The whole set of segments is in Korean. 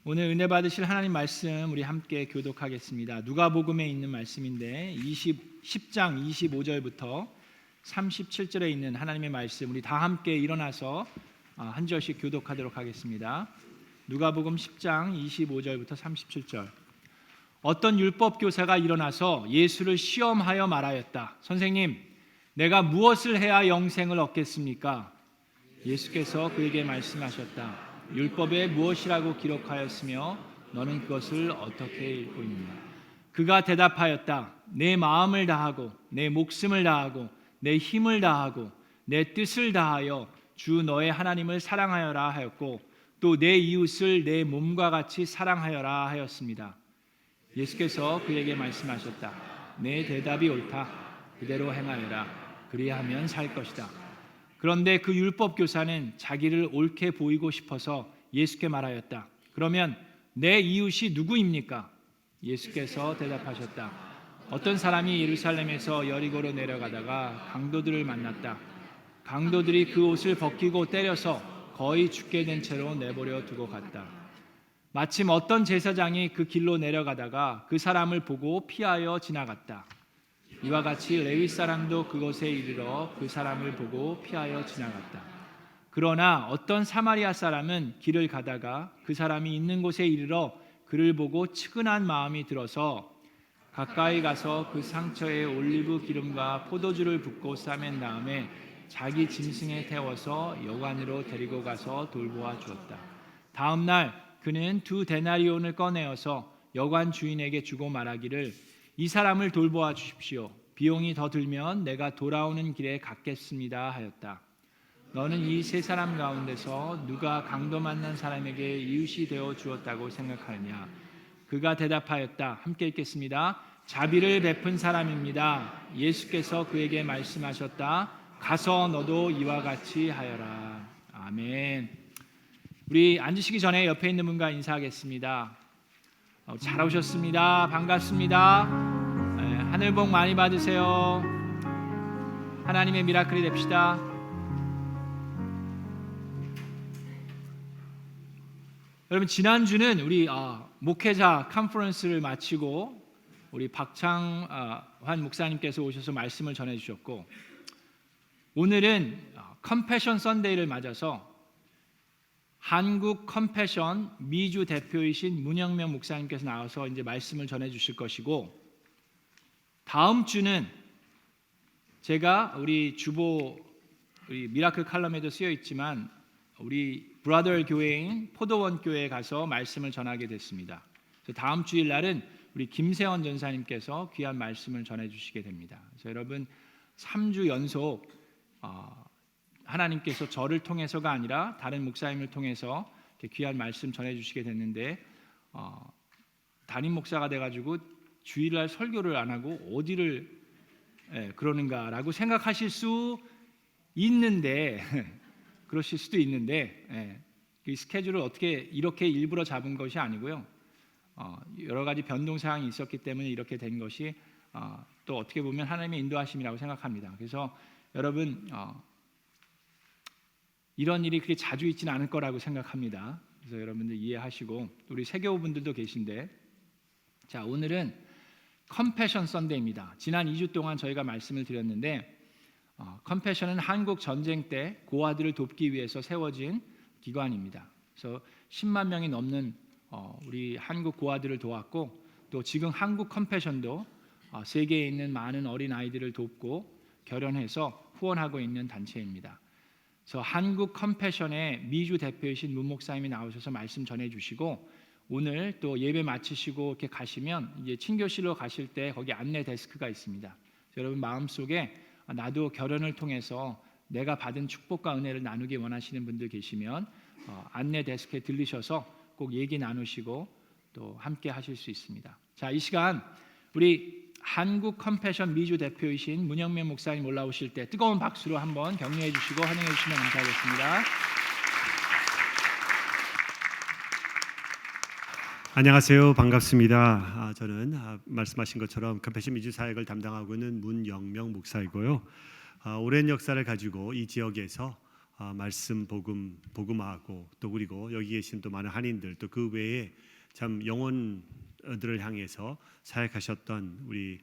오늘 은혜 받으실 하나님 말씀 우리 함께 교독하겠습니다. 누가복음에 있는 말씀인데 10장 25절부터 37절에 있는 하나님의 말씀 우리 다 함께 일어나서 한 절씩 교독하도록 하겠습니다. 누가복음 10장 25절부터 37절. 어떤 율법 교사가 일어나서 예수를 시험하여 말하였다. 선생님, 내가 무엇을 해야 영생을 얻겠습니까? 예수께서 그에게 말씀하셨다. 율법에 무엇이라고 기록하였으며 너는 그것을 어떻게 읽고 있느냐? 그가 대답하였다. 내 마음을 다하고 내 목숨을 다하고 내 힘을 다하고 내 뜻을 다하여 주 너의 하나님을 사랑하여라 하였고 또 내 이웃을 내 몸과 같이 사랑하여라 하였습니다. 예수께서 그에게 말씀하셨다. 내 대답이 옳다. 그대로 행하여라. 그리하면 살 것이다. 그런데 그 율법 교사는 자기를 옳게 보이고 싶어서 예수께 말하였다. 그러면 내 이웃이 누구입니까? 예수께서 대답하셨다. 어떤 사람이 예루살렘에서 여리고로 내려가다가 강도들을 만났다. 강도들이 그 옷을 벗기고 때려서 거의 죽게 된 채로 내버려 두고 갔다. 마침 어떤 제사장이 그 길로 내려가다가 그 사람을 보고 피하여 지나갔다. 이와 같이 레위 사람도 그곳에 이르러 그 사람을 보고 피하여 지나갔다. 그러나 어떤 사마리아 사람은 길을 가다가 그 사람이 있는 곳에 이르러 그를 보고 측은한 마음이 들어서 가까이 가서 그 상처에 올리브 기름과 포도주를 붓고 싸맨 다음에 자기 짐승에 태워서 여관으로 데리고 가서 돌보아 주었다. 다음 날 그는 2 데나리온을 꺼내어서 여관 주인에게 주고 말하기를 이 사람을 돌보아 주십시오. 비용이 더 들면 내가 돌아오는 길에 갚겠습니다 하였다. 너는 이 세 사람 가운데서 누가 강도 만난 사람에게 이웃이 되어 주었다고 생각하느냐? 그가 대답하였다. 함께 읽겠습니다. 자비를 베푼 사람입니다. 예수께서 그에게 말씀하셨다. 가서 너도 이와 같이 하여라. 아멘. 우리 앉으시기 전에 옆에 있는 분과 인사하겠습니다. 잘 오셨습니다. 반갑습니다. 하늘 복 많이 받으세요. 하나님의 미라클이 됩시다. 여러분, 지난주는 우리 목회자 컨퍼런스를 마치고 우리 박창환 목사님께서 오셔서 말씀을 전해주셨고, 오늘은 컴패션 선데이를 맞아서 한국 컴패션 미주 대표이신 문영명 목사님께서 나와서 이제 말씀을 전해주실 것이고, 다음 주는 제가 우리 주보 우리 미라클 칼럼에도 쓰여 있지만 우리 브라더 교회인 포도원 교회에 가서 말씀을 전하게 됐습니다. 그래서 다음 주일 날은 우리 김세원 전사님께서 귀한 말씀을 전해주시게 됩니다. 그래서 여러분 3주 연속 하나님께서 저를 통해서가 아니라 다른 목사님을 통해서 이렇게 귀한 말씀 전해주시게 됐는데 담임 목사가 돼가지고 주일날 설교를 안 하고 어디를 그러는가라고 생각하실 수 있는데 그러실 수도 있는데 이 스케줄을 어떻게 이렇게 일부러 잡은 것이 아니고요. 여러 가지 변동 사항이 있었기 때문에 이렇게 된 것이 또 어떻게 보면 하나님의 인도하심이라고 생각합니다. 그래서 여러분 이런 일이 그렇게 자주 있지는 않을 거라고 생각합니다. 그래서 여러분들 이해하시고 우리 세교우분들도 계신데 자 오늘은 컴패션 선데이입니다. 지난 2주 동안 저희가 말씀을 드렸는데 컴패션은 한국 전쟁 때 고아들을 돕기 위해서 세워진 기관입니다. 그래서 10만 명이 넘는 우리 한국 고아들을 도왔고 또 지금 한국 컴패션도 세계에 있는 많은 어린 아이들을 돕고 결연해서 후원하고 있는 단체입니다. 그래서 한국 컴패션의 미주 대표이신 문 목사님이 나오셔서 말씀 전해주시고 오늘 또 예배 마치시고 이렇게 가시면 이제 친교실로 가실 때 거기 안내 데스크가 있습니다. 여러분 마음속에 나도 결연을 통해서 내가 받은 축복과 은혜를 나누기 원하시는 분들 계시면 안내 데스크에 들리셔서 꼭 얘기 나누시고 또 함께 하실 수 있습니다. 자, 이 시간 우리 한국 컴패션 미주 대표이신 문영명 목사님 올라오실 때 뜨거운 박수로 한번 격려해 주시고 환영해 주시면 감사하겠습니다. 안녕하세요. 반갑습니다. 저는 말씀하신 것처럼 컴패션 미주 사역을 담당하고 있는 문영명 목사이고요. 오랜 역사를 가지고 이 지역에서 말씀 복음하고 또 그리고 여기 계신 또 많은 한인들 또 그 외에 참 영혼들을 향해서 사역하셨던 우리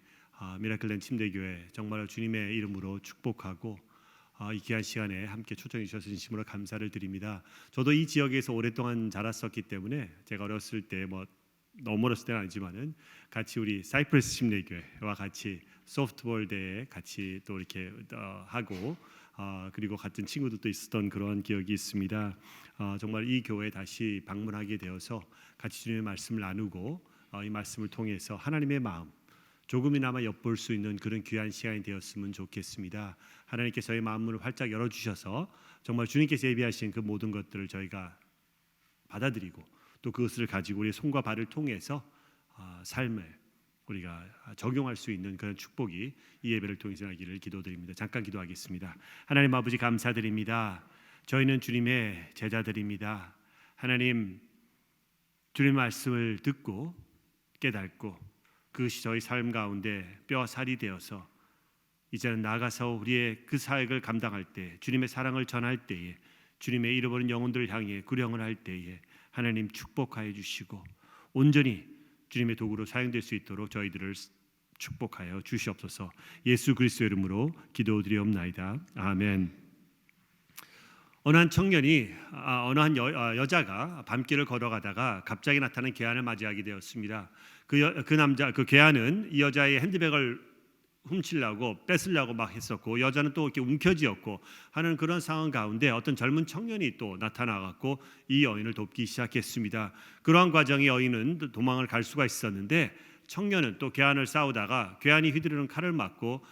미라클랜드 침대교회 정말 주님의 이름으로 축복하고 이 귀한 시간에 함께 초청해 주셔서 진심으로 감사를 드립니다. 저도 이 지역에서 오랫동안 자랐었기 때문에 제가 어렸을 때 너무 어렸을 때는 아니지만은 같이 우리 사이프러스 침례교회와 같이 소프트볼 대회 같이 또 이렇게 하고 그리고 같은 친구들도 있었던 그런 기억이 있습니다. 정말 이 교회에 다시 방문하게 되어서 같이 주님의 말씀을 나누고 이 말씀을 통해서 하나님의 마음 조금이나마 엿볼 수 있는 그런 귀한 시간이 되었으면 좋겠습니다. 하나님께서 저희 마음문을 활짝 열어주셔서 정말 주님께서 예비하신 그 모든 것들을 저희가 받아들이고 또 그것을 가지고 우리의 손과 발을 통해서 삶을 우리가 적용할 수 있는 그런 축복이 이 예배를 통해서 나기를 기도드립니다. 잠깐 기도하겠습니다. 하나님 아버지 감사드립니다. 저희는 주님의 제자들입니다. 하나님 주님의 말씀을 듣고 깨닫고 그것이 저희 삶 가운데 뼈와 살이 되어서 이제는 나가서 우리의 그 사역을 감당할 때 주님의 사랑을 전할 때에 주님의 잃어버린 영혼들을 향해 구령을 할 때에 하나님 축복하여 주시고 온전히 주님의 도구로 사용될 수 있도록 저희들을 축복하여 주시옵소서. 예수 그리스도의 이름으로 기도드리옵나이다. 아멘. 어느 한 청년이 어느 한 여자가 밤길을 걸어가다가 갑자기 나타난 괴한을 맞이하게 되었습니다. 그 괴한은 이 여자의 핸드백을 훔치려고 뺏으려고 막 했었고 여자는 또 이렇게 움켜쥐었고 하는 그런 상황 가운데 어떤 젊은 청년이 또 나타나갖고 이 여인을 돕기 시작했습니다. 그러한 과정에 여인은 도망을 갈 수가 있었는데 청년은 또 괴한을 싸우다가 괴한이 휘두르는 칼을 맞고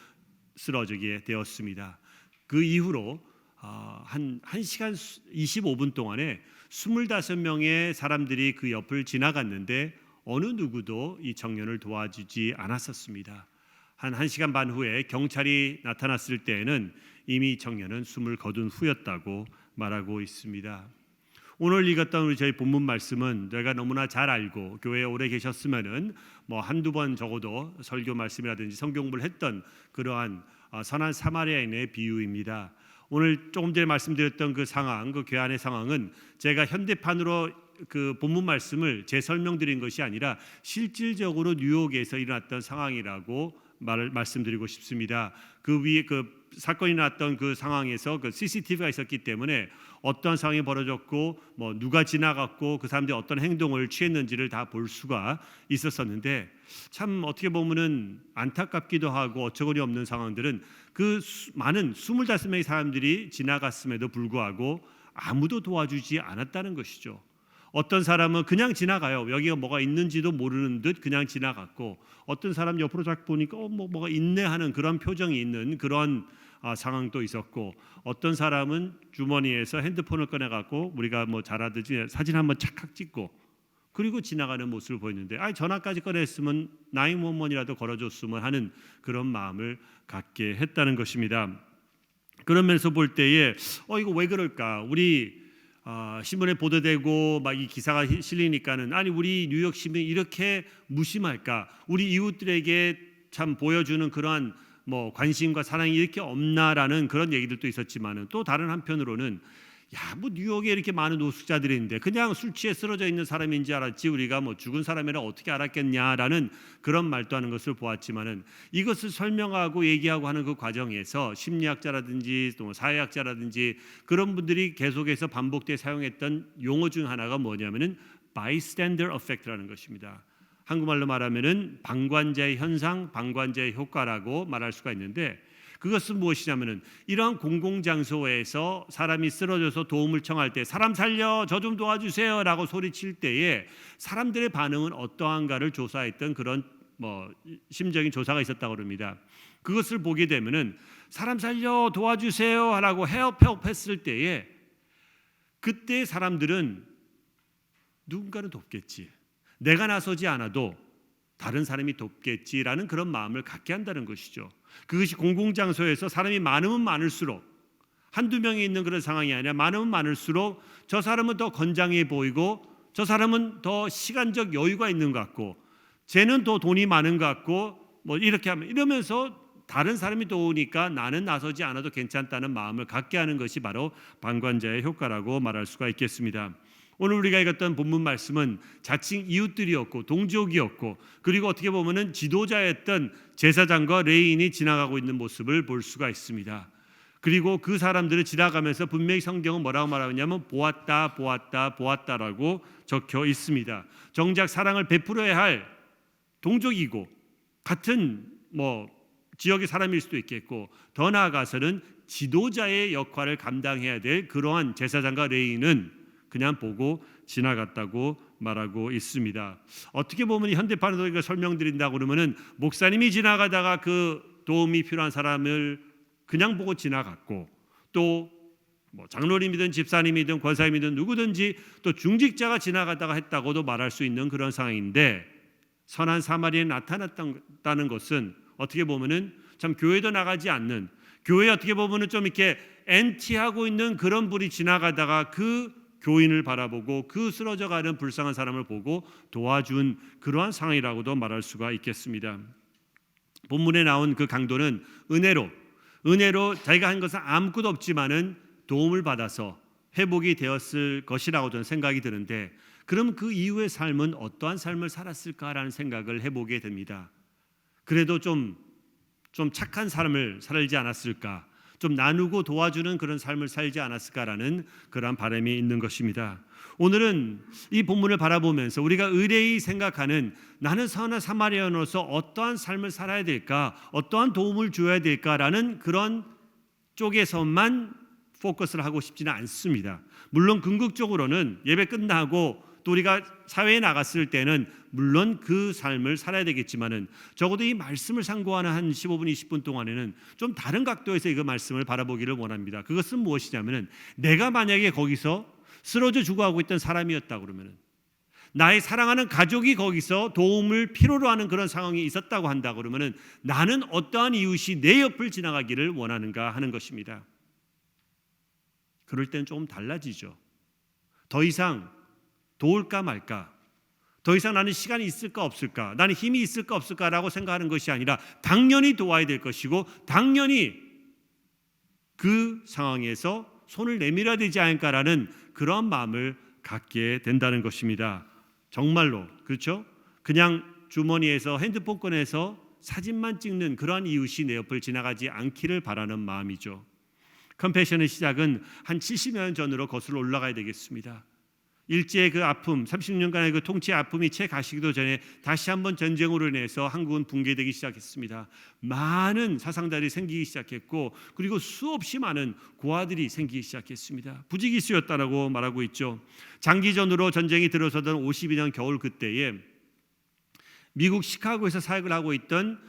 쓰러지게 되었습니다. 그 이후로 한 1시간 25분 동안에 25명의 사람들이 그 옆을 지나갔는데 어느 누구도 이 청년을 도와주지 않았었습니다. 한 1시간 반 후에 경찰이 나타났을 때에는 이미 청년은 숨을 거둔 후였다고 말하고 있습니다. 오늘 읽었던 우리 저희 본문 말씀은 내가 너무나 잘 알고 교회에 오래 계셨으면은 한두 번 적어도 설교 말씀이라든지 성경 공부를 했던 그러한 선한 사마리아인의 비유입니다. 오늘 조금 전에 말씀드렸던 그 상황, 그 괴한의 상황은 제가 현대판으로 그 본문 말씀을 재설명드린 것이 아니라 실질적으로 뉴욕에서 일어났던 상황이라고 말씀드리고 싶습니다. 그 위에 그 사건이 났던 그 상황에서 그 CCTV가 있었기 때문에 어떤 상황이 벌어졌고 누가 지나갔고 그 사람들이 어떤 행동을 취했는지를 다 볼 수가 있었었는데 참 어떻게 보면은 안타깝기도 하고 어처구니 없는 상황들은 그 많은 25명의 사람들이 지나갔음에도 불구하고 아무도 도와주지 않았다는 것이죠. 어떤 사람은 그냥 지나가요. 여기가 뭐가 있는지도 모르는 듯 그냥 지나갔고 어떤 사람 옆으로 쫙 보니까 뭐가 있네 하는 그런 표정이 있는 그런 상황도 있었고 어떤 사람은 주머니에서 핸드폰을 꺼내갖고 우리가 잘 하듯이 사진 한번 착각 찍고 그리고 지나가는 모습을 보였는데 전화까지 꺼냈으면 911이라도 걸어줬으면 하는 그런 마음을 갖게 했다는 것입니다. 그런 면에서 볼 때에 이거 왜 그럴까? 우리 신문에 보도되고 막 이 기사가 실리니까는 우리 뉴욕 시민이 이렇게 무심할까? 우리 이웃들에게 참 보여주는 그러한 관심과 사랑이 이렇게 없나라는 그런 얘기들도 있었지만은 또 다른 한편으로는 뉴욕에 이렇게 많은 노숙자들이 있는데 그냥 술 취해 쓰러져 있는 사람인지 알았지 우리가 죽은 사람이라 어떻게 알았겠냐라는 그런 말도 하는 것을 보았지만은 이것을 설명하고 얘기하고 하는 그 과정에서 심리학자라든지 또 사회학자라든지 그런 분들이 계속해서 반복되어 사용했던 용어 중 하나가 뭐냐면은 bystander effect라는 것입니다. 한국말로 말하면은 방관자의 현상, 방관자의 효과라고 말할 수가 있는데 그것은 무엇이냐면은 이러한 공공장소에서 사람이 쓰러져서 도움을 청할 때 사람 살려 저 좀 도와주세요라고 소리칠 때에 사람들의 반응은 어떠한가를 조사했던 그런 심적인 조사가 있었다고 합니다. 그것을 보게 되면은 사람 살려 도와주세요라고 헤업했을 때에 그때 사람들은 누군가는 돕겠지. 내가 나서지 않아도 다른 사람이 돕겠지라는 그런 마음을 갖게 한다는 것이죠. 그것이 공공장소에서 사람이 많으면 많을수록 한두 명이 있는 그런 상황이 아니라 많으면 많을수록 저 사람은 더 건장해 보이고 저 사람은 더 시간적 여유가 있는 것 같고 쟤는 더 돈이 많은 것 같고 이렇게 하면 이러면서 다른 사람이 도우니까 나는 나서지 않아도 괜찮다는 마음을 갖게 하는 것이 바로 방관자의 효과라고 말할 수가 있겠습니다. 오늘 우리가 읽었던 본문 말씀은 자칭 이웃들이었고 동족이었고 그리고 어떻게 보면은 지도자였던 제사장과 레위인이 지나가고 있는 모습을 볼 수가 있습니다. 그리고 그 사람들을 지나가면서 분명히 성경은 뭐라고 말하냐면 보았다 보았다 보았다라고 적혀 있습니다. 정작 사랑을 베풀어야 할 동족이고 같은 지역의 사람일 수도 있겠고 더 나아가서는 지도자의 역할을 감당해야 될 그러한 제사장과 레위인은 그냥 보고 지나갔다고 말하고 있습니다. 어떻게 보면 현대판으로 이거 설명드린다고 그러면은 목사님이 지나가다가 그 도움이 필요한 사람을 그냥 보고 지나갔고 또 장로님이든 집사님이든 권사님이든 누구든지 또 중직자가 지나가다가 했다고도 말할 수 있는 그런 상황인데 선한 사마리아에 나타났다는 것은 어떻게 보면은 참 교회도 나가지 않는 교회 어떻게 보면은 좀 이렇게 엔티하고 있는 그런 분이 지나가다가 그 교인을 바라보고 그 쓰러져가는 불쌍한 사람을 보고 도와준 그러한 상황이라고도 말할 수가 있겠습니다. 본문에 나온 그 강도는 은혜로 자기가 한 것은 아무것도 없지만은 도움을 받아서 회복이 되었을 것이라고 저는 생각이 드는데 그럼 그 이후의 삶은 어떠한 삶을 살았을까라는 생각을 해보게 됩니다. 그래도 좀 착한 삶을 살지 않았을까? 좀 나누고 도와주는 그런 삶을 살지 않았을까라는 그런 바람이 있는 것입니다. 오늘은 이 본문을 바라보면서 우리가 의뢰히 생각하는 나는 선한 사마리아인으로서 어떠한 삶을 살아야 될까, 어떠한 도움을 줘야 될까라는 그런 쪽에서만 포커스를 하고 싶지는 않습니다. 물론 궁극적으로는 예배 끝나고 또 우리가 사회에 나갔을 때는 물론 그 삶을 살아야 되겠지만은 적어도 이 말씀을 상고하는 한 15분 20분 동안에는 좀 다른 각도에서 이 말씀을 바라보기를 원합니다. 그것은 무엇이냐면은 내가 만약에 거기서 쓰러져 죽어가고 있던 사람이었다 그러면은 나의 사랑하는 가족이 거기서 도움을 필요로 하는 그런 상황이 있었다고 한다 그러면은 나는 어떠한 이웃이 내 옆을 지나가기를 원하는가 하는 것입니다. 그럴 때는 조금 달라지죠. 더 이상 도울까 말까, 더 이상 나는 시간이 있을까 없을까, 나는 힘이 있을까 없을까라고 생각하는 것이 아니라 당연히 도와야 될 것이고 당연히 그 상황에서 손을 내밀어야 되지 않을까라는 그런 마음을 갖게 된다는 것입니다. 정말로 그렇죠? 그냥 주머니에서 핸드폰 꺼내서 사진만 찍는 그러한 이웃이 내 옆을 지나가지 않기를 바라는 마음이죠. 컴패션의 시작은 한 70여 년 전으로 거슬러 올라가야 되겠습니다. 일제의 그 아픔, 30년간의 그 통치의 아픔이 채 가시기도 전에 다시 한번 전쟁으로 인해서 한국은 붕괴되기 시작했습니다. 많은 사상자들이 생기기 시작했고 그리고 수없이 많은 고아들이 생기기 시작했습니다. 부지기수였다라고 말하고 있죠. 장기전으로 전쟁이 들어서던 52년 겨울 그때에 미국 시카고에서 사역을 하고 있던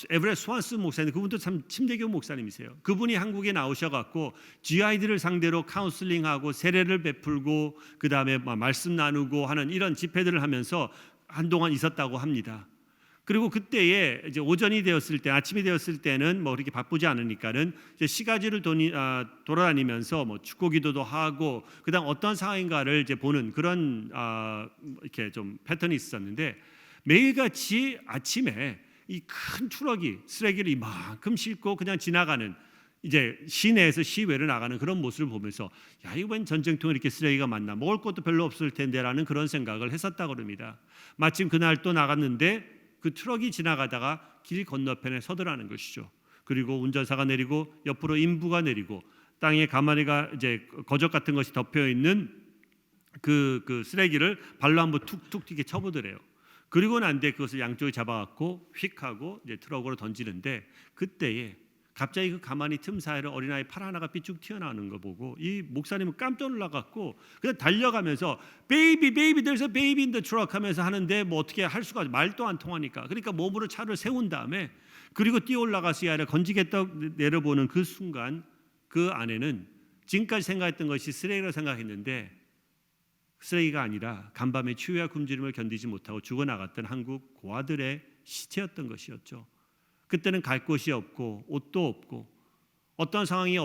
에브렛 스완스 목사님, 그분도 참 침대교 목사님이세요. 그분이 한국에 나오셔갖고 GI들을 상대로 카운슬링하고 세례를 베풀고 그 다음에 말씀 나누고 하는 이런 집회들을 하면서 한동안 있었다고 합니다. 그리고 그때에 이제 오전이 되었을 때, 아침이 되었을 때는 그렇게 바쁘지 않으니까는 이제 시가지를 돌아다니면서 축구 기도도 하고 그다음 어떤 상황인가를 이제 보는 그런 이렇게 좀 패턴이 있었는데 매일같이 아침에 이 큰 트럭이 쓰레기를 이만큼 싣고 그냥 지나가는 이제 시내에서 시외로 나가는 그런 모습을 보면서 야, 이거 웬 전쟁통에 이렇게 쓰레기가 많나, 먹을 것도 별로 없을 텐데라는 그런 생각을 했었다고 합니다. 마침 그날 또 나갔는데 그 트럭이 지나가다가 길 건너편에 서더라는 것이죠. 그리고 운전사가 내리고 옆으로 인부가 내리고 땅에 가마니가 이제 거적 같은 것이 덮여 있는 그 쓰레기를 발로 한번 툭툭 튀게 쳐보더래요. 그리고 난 뒤에 그것을 양쪽에 잡아갖고 휙 하고 이제 트럭으로 던지는데 그때에 갑자기 그 가만히 틈 사이로 어린아이 팔 하나가 삐쭉 튀어나오는 거 보고 이 목사님은 깜짝 놀라갖고 그냥 달려가면서 베이비 there's a baby in the truck 하면서 하는데 어떻게 할 수가 말도 안 통하니까 그러니까 몸으로 차를 세운 다음에 그리고 뛰어 올라가서 이 아이를 건지겠다 내려보는 그 순간 그 안에는 지금까지 생각했던 것이 쓰레기라고 생각했는데 쓰레기가 아니라 간밤의 추위와 굶주림을 견디지 못하고 죽어나갔던 한국 고아들의 시체였던 것이었죠. 그때는 갈 곳이 없고 옷도 없고 어떤 상황이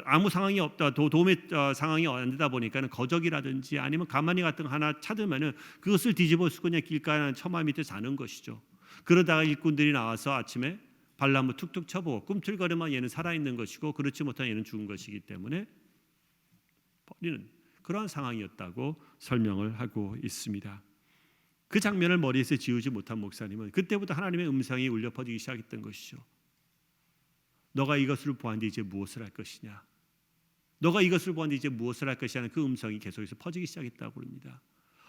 아무 상황이 없다, 도움의 상황이 안 되다 보니까는 거적이라든지 아니면 가마니 같은 거 하나 찾으면은 그것을 뒤집어 쓰고 그냥 길가에 처마 밑에 사는 것이죠. 그러다가 일꾼들이 나와서 아침에 발로 툭툭 쳐보고 꿈틀거리면 얘는 살아있는 것이고 그렇지 못한 얘는 죽은 것이기 때문에 버리는 그러한 상황이었다고 설명을 하고 있습니다. 그 장면을 머리에서 지우지 못한 목사님은 그때부터 하나님의 음성이 울려 퍼지기 시작했던 것이죠. 너가 이것을 보았는데 이제 무엇을 할 것이냐? 너가 이것을 보았는데 이제 무엇을 할 것이냐는 그 음성이 계속해서 퍼지기 시작했다고 합니다.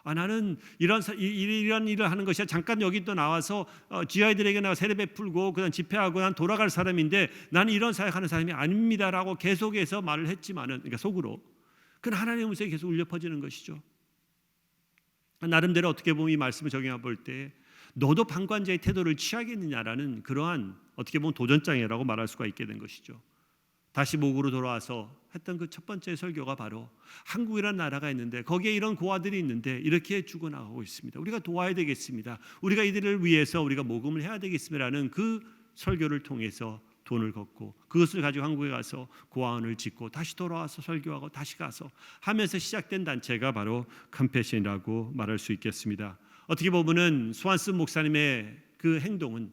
나는 이런 일을 하는 것이 잠깐 여기 또 나와서 지하이들에게 나가 세례 베풀고 그다음 집회하고 난 돌아갈 사람인데 나는 이런 사역하는 사람이 아닙니다라고 계속해서 말을 했지만은 그러니까 속으로 그건 하나님의 음성이 계속 울려 퍼지는 것이죠. 나름대로 어떻게 보면 이 말씀을 적용해 볼 때 너도 방관자의 태도를 취하겠느냐라는 그러한 어떻게 보면 도전장이라고 말할 수가 있게 된 것이죠. 다시 목으로 돌아와서 했던 그 첫 번째 설교가 바로 한국이라는 나라가 있는데 거기에 이런 고아들이 있는데 이렇게 죽어나가고 있습니다. 우리가 도와야 되겠습니다. 우리가 이들을 위해서 우리가 모금을 해야 되겠습니다라는 그 설교를 통해서 돈을 걷고 그것을 가지고 한국에 가서 고아원을 짓고 다시 돌아와서 설교하고 다시 가서 하면서 시작된 단체가 바로 컴패션이라고 말할 수 있겠습니다. 어떻게 보면은 스완슨 목사님의 그 행동은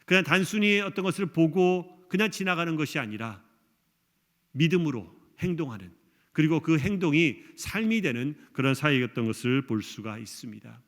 그냥 단순히 어떤 것을 보고 그냥 지나가는 것이 아니라 믿음으로 행동하는 그리고 그 행동이 삶이 되는 그런 사역이었던 것을 볼 수가 있습니다.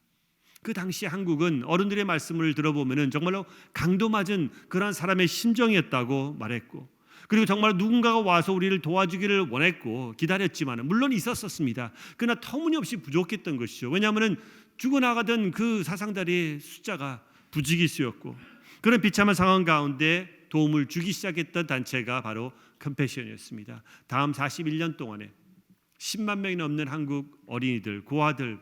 그 당시 한국은 어른들의 말씀을 들어보면은 정말로 강도 맞은 그런 사람의 심정이었다고 말했고 그리고 정말 누군가가 와서 우리를 도와주기를 원했고 기다렸지만 물론 있었습니다. 그러나 터무니없이 부족했던 것이죠. 왜냐하면 죽어나가던 그 사상자리의 숫자가 부지기수였고 그런 비참한 상황 가운데 도움을 주기 시작했던 단체가 바로 컴패션이었습니다. 다음 41년 동안에 10만 명이 넘는 한국 어린이들, 고아들,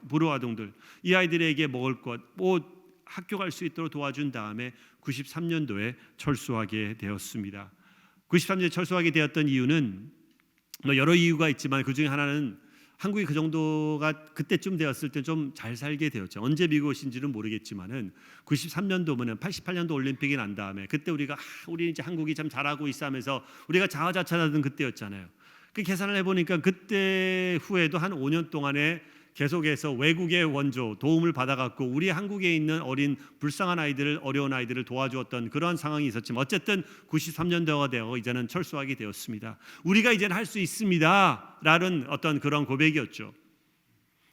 불우아동들 이 아이들에게 먹을 것, 옷, 학교 갈 수 있도록 도와준 다음에 93년도에 철수하게 되었습니다. 93년에 철수하게 되었던 이유는 여러 이유가 있지만 그 중에 하나는 한국이 그 정도가 그때쯤 되었을 때 좀 잘 살게 되었죠. 언제 미국 오신지는 모르겠지만은 93년도면은 88년도 올림픽이 난 다음에 그때 우리가 우리 이제 한국이 참 잘하고 있어 하면서 우리가 자화자찬하던 그때였잖아요. 그 계산을 해보니까 그때 후에도 한 5년 동안에 계속해서 외국의 원조 도움을 받아갖고 우리 한국에 있는 어린 불쌍한 아이들을 어려운 아이들을 도와주었던 그런 상황이 있었지만 어쨌든 93년도가 되어 이제는 철수하게 되었습니다. 우리가 이제는 할 수 있습니다라는 어떤 그런 고백이었죠.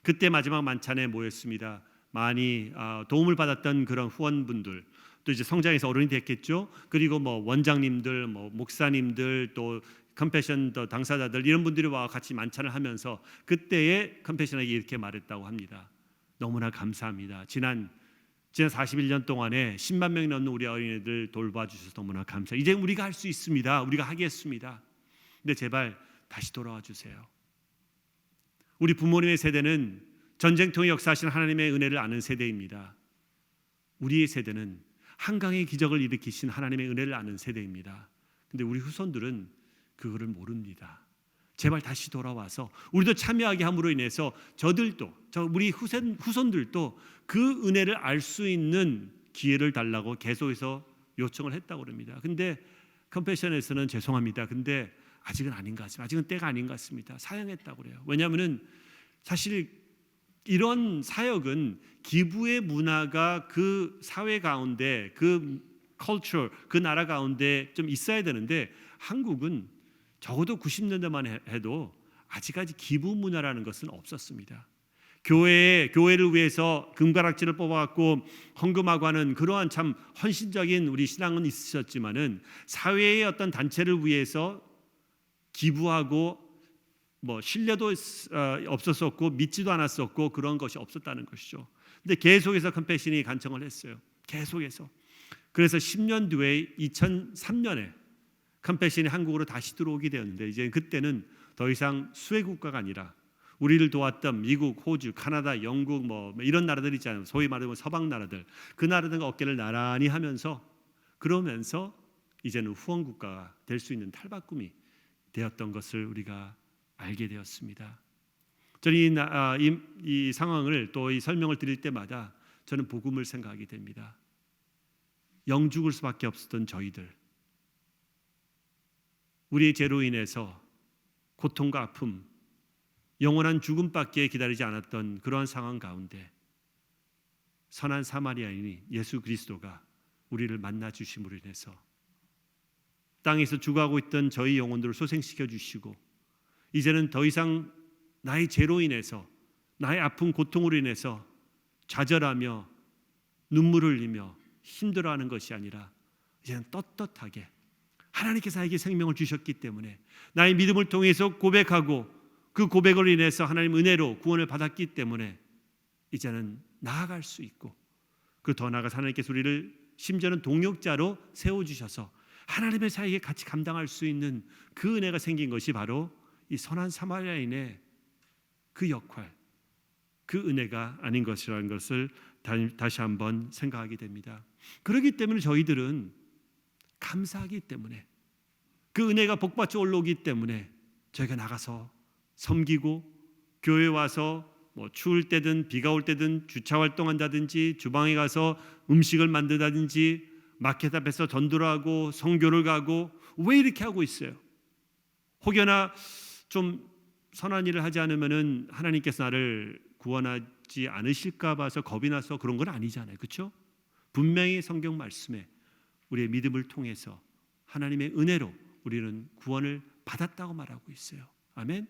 그때 마지막 만찬에 모였습니다. 많이 도움을 받았던 그런 후원분들 또 이제 성장해서 어른이 됐겠죠. 그리고 뭐 원장님들, 뭐 목사님들 또 컴패션 당사자들 이런 분들이 와 같이 만찬을 하면서 그때의 컴패션에게 이렇게 말했다고 합니다. 너무나 감사합니다. 지난 41년 동안에 10만 명이 넘는 우리 어린이들 돌봐주셔서 너무나 감사해요. 이제 우리가 할 수 있습니다. 우리가 하겠습니다. 근데 제발 다시 돌아와 주세요. 우리 부모님의 세대는 전쟁통의 역사하신 하나님의 은혜를 아는 세대입니다. 우리의 세대는 한강의 기적을 일으키신 하나님의 은혜를 아는 세대입니다. 근데 우리 후손들은 그거를 모릅니다. 제발 다시 돌아와서 우리도 참여하게 함으로 인해서 우리 후손들도 그 은혜를 알 수 있는 기회를 달라고 계속해서 요청을 했다고 합니다. 근데 컴패션에서는 죄송합니다. 근데 아직은 아닌 것 같습니다. 아직은 때가 아닌 것 같습니다. 사양했다고 그래요. 왜냐하면은 사실 이런 사역은 기부의 문화가 그 사회 가운데 그 컬처 그 나라 가운데 좀 있어야 되는데 한국은 적어도 90년대만 해도 아직까지 기부 문화라는 것은 없었습니다. 교회를 위해서 금가락지를 뽑아갖고 헌금하고 하는 그러한 참 헌신적인 우리 신앙은 있으셨지만은 사회의 어떤 단체를 위해서 기부하고 뭐 신뢰도 없었었고 믿지도 않았었고 그런 것이 없었다는 것이죠. 근데 계속해서 컴패션이 간청을 했어요. 계속해서. 그래서 10년 뒤에 2003년에 컴패션이 한국으로 다시 들어오게 되었는데 이제 그때는 더 이상 수혜 국가가 아니라 우리를 도왔던 미국, 호주, 카나다, 영국 뭐 이런 나라들 있잖아요. 소위 말하면 서방 나라들. 그 나라들과 어깨를 나란히 하면서 그러면서 이제는 후원 국가가 될 수 있는 탈바꿈이 되었던 것을 우리가 알게 되었습니다. 저는 이 상황을 또 이 설명을 드릴 때마다 저는 복음을 생각하게 됩니다. 영 죽을 수밖에 없었던 저희들, 우리의 죄로 인해서 고통과 아픔, 영원한 죽음밖에 기다리지 않았던 그러한 상황 가운데 선한 사마리아인이 예수 그리스도가 우리를 만나 주심으로 인해서 땅에서 죽어가고 있던 저희 영혼들을 소생시켜 주시고 이제는 더 이상 나의 죄로 인해서 나의 아픈 고통으로 인해서 좌절하며 눈물을 흘리며 힘들어하는 것이 아니라 이제는 떳떳하게 하나님께서 나에게 생명을 주셨기 때문에 나의 믿음을 통해서 고백하고 그 고백으로 인해서 하나님 은혜로 구원을 받았기 때문에 이제는 나아갈 수 있고 그 더 나아가서 하나님께서 우리를 심지어는 동역자로 세워주셔서 하나님의 사역에 같이 감당할 수 있는 그 은혜가 생긴 것이 바로 이 선한 사마리아인의 그 역할, 그 은혜가 아닌 것이라는 것을 다시 한번 생각하게 됩니다. 그렇기 때문에 저희들은 감사하기 때문에 그 은혜가 복받쳐 올라오기 때문에 저희가 나가서 섬기고 교회 와서 뭐 추울 때든 비가 올 때든 주차 활동한다든지 주방에 가서 음식을 만든다든지 마켓 앞에서 전도를 하고 선교를 가고 왜 이렇게 하고 있어요? 혹여나 좀 선한 일을 하지 않으면은 하나님께서 나를 구원하지 않으실까 봐서 겁이 나서 그런 건 아니잖아요. 그렇죠? 분명히 성경 말씀에 우리의 믿음을 통해서 하나님의 은혜로 우리는 구원을 받았다고 말하고 있어요. 아멘.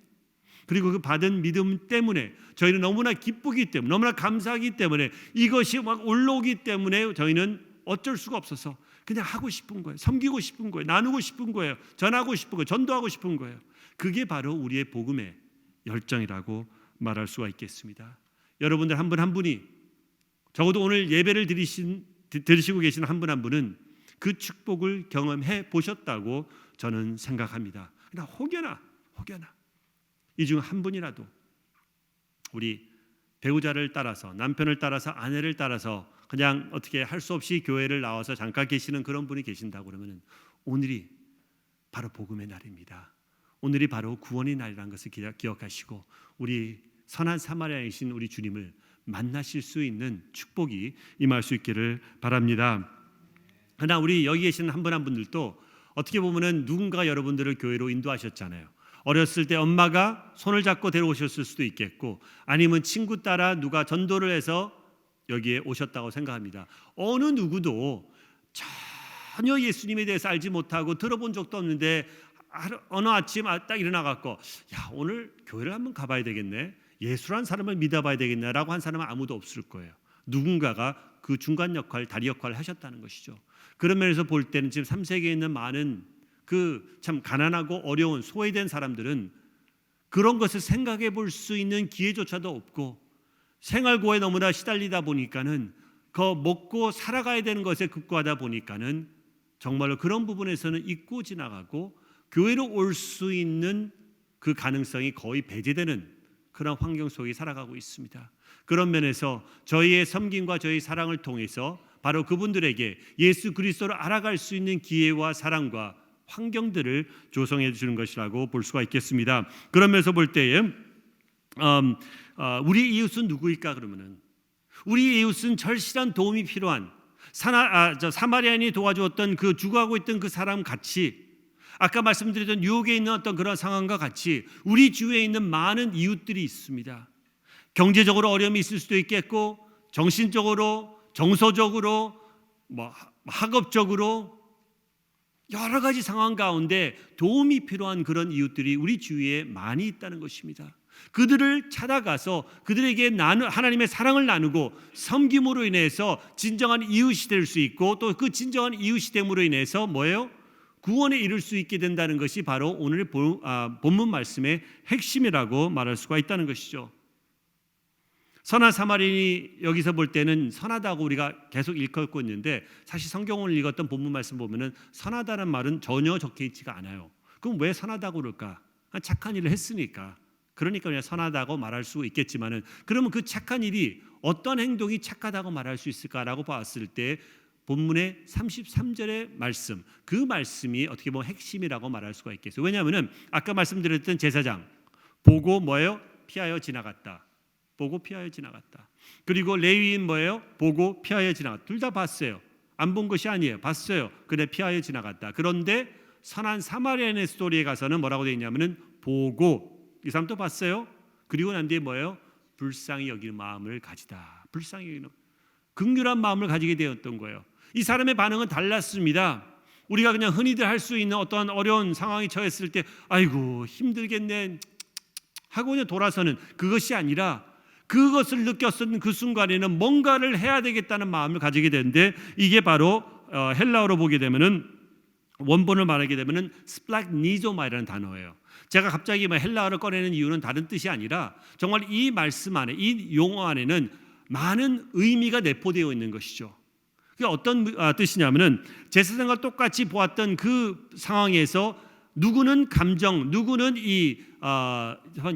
그리고 그 받은 믿음 때문에 저희는 너무나 기쁘기 때문에 너무나 감사하기 때문에 이것이 막 올라오기 때문에 저희는 어쩔 수가 없어서 그냥 하고 싶은 거예요. 섬기고 싶은 거예요. 나누고 싶은 거예요. 전하고 싶은 거예요. 전도하고 싶은 거예요. 그게 바로 우리의 복음의 열정이라고 말할 수가 있겠습니다. 여러분들 한 분 한 분이 적어도 오늘 예배를 들으시고 계시는 한 분 한 분은 그 축복을 경험해 보셨다고 저는 생각합니다. 그러나 혹여나 이 중 한 분이라도 우리 배우자를 따라서 남편을 따라서 아내를 따라서 그냥 어떻게 할 수 없이 교회를 나와서 잠깐 계시는 그런 분이 계신다고 그러면 오늘이 바로 복음의 날입니다. 오늘이 바로 구원의 날이라는 것을 기억하시고 우리 선한 사마리아이신 우리 주님을 만나실 수 있는 축복이 임할 수 있기를 바랍니다. 그러나 우리 여기 계시는 한 분 한 분들도 어떻게 보면은 누군가 여러분들을 교회로 인도하셨잖아요. 어렸을 때 엄마가 손을 잡고 데려오셨을 수도 있겠고 아니면 친구 따라 누가 전도를 해서 여기에 오셨다고 생각합니다. 어느 누구도 전혀 예수님에 대해서 알지 못하고 들어본 적도 없는데 어느 아침 딱 일어나갖고 야 오늘 교회를 한번 가봐야 되겠네, 예수란 사람을 믿어봐야 되겠네라고 한 사람은 아무도 없을 거예요. 누군가가 그 중간 역할, 다리 역할을 하셨다는 것이죠. 그런 면에서 볼 때는 지금 3세기에 있는 많은 그 참 가난하고 어려운 소외된 사람들은 그런 것을 생각해 볼 수 있는 기회조차도 없고 생활고에 너무나 시달리다 보니까는 그 먹고 살아가야 되는 것에 급급하다 보니까는 정말로 그런 부분에서는 잊고 지나가고 교회로 올 수 있는 그 가능성이 거의 배제되는 그런 환경 속에 살아가고 있습니다. 그런 면에서 저희의 섬김과 저희의 사랑을 통해서 바로 그분들에게 예수 그리스도를 알아갈 수 있는 기회와 사랑과 환경들을 조성해 주는 것이라고 볼 수가 있겠습니다. 그런 면에서 볼 때에 우리 이웃은 누구일까 그러면은 우리 이웃은 절실한 도움이 필요한 사마리아인이 도와주었던 그 죽어가고 있던 그 사람 같이 아까 말씀드렸던 유혹에 있는 어떤 그런 상황과 같이 우리 주위에 있는 많은 이웃들이 있습니다. 경제적으로 어려움이 있을 수도 있겠고 정신적으로, 정서적으로, 학업적으로 여러 가지 상황 가운데 도움이 필요한 그런 이웃들이 우리 주위에 많이 있다는 것입니다. 그들을 찾아가서 그들에게 하나님의 사랑을 나누고 섬김으로 인해서 진정한 이웃이 될 수 있고 또 그 진정한 이웃이 됨으로 인해서 뭐예요? 구원에 이를 수 있게 된다는 것이 바로 오늘 본문 말씀의 핵심이라고 말할 수가 있다는 것이죠. 선한 사마리아인이 여기서 볼 때는 선하다고 우리가 계속 일컫고 있는데 사실 성경을 읽었던 본문 말씀 보면은 선하다는 말은 전혀 적혀 있지가 않아요. 그럼 왜 선하다고 그럴까? 착한 일을 했으니까. 그러니까 그냥 선하다고 말할 수 있겠지만은 그러면 그 착한 일이 어떤 행동이 착하다고 말할 수 있을까라고 봤을 때 본문의 33절의 말씀, 그 말씀이 어떻게 보면 핵심이라고 말할 수가 있겠어요. 왜냐하면은 아까 말씀드렸던 제사장 보고 뭐예요? 피하여 지나갔다. 보고 피하여 지나갔다. 그리고 레위인 뭐예요? 보고 피하여 지나갔다. 둘 다 봤어요. 안 본 것이 아니에요. 봤어요. 그래 피하여 지나갔다. 그런데 선한 사마리아인의 스토리에 가서는 뭐라고 되어 있냐면은 보고 이 사람도 봤어요. 그리고 난 뒤에 뭐예요? 불쌍히 여기는 마음을 가지다. 불쌍히 여기는 긍휼한 마음을 가지게 되었던 거예요. 이 사람의 반응은 달랐습니다. 우리가 그냥 흔히들 할 수 있는 어떤 어려운 상황에 처했을 때 아이고 힘들겠네 하고 그냥 돌아서는 그것이 아니라 그것을 느꼈던 그 순간에는 뭔가를 해야 되겠다는 마음을 가지게 되는데 이게 바로 헬라어로 보게 되면은 원본을 말하게 되면은 스플라그니조마이라는 단어예요. 제가 갑자기 헬라어를 꺼내는 이유는 다른 뜻이 아니라 정말 이 말씀 안에 이 용어 안에는 많은 의미가 내포되어 있는 것이죠. 그게 어떤 뜻이냐면은 제사장과 똑같이 보았던 그 상황에서 누구는 감정, 누구는 이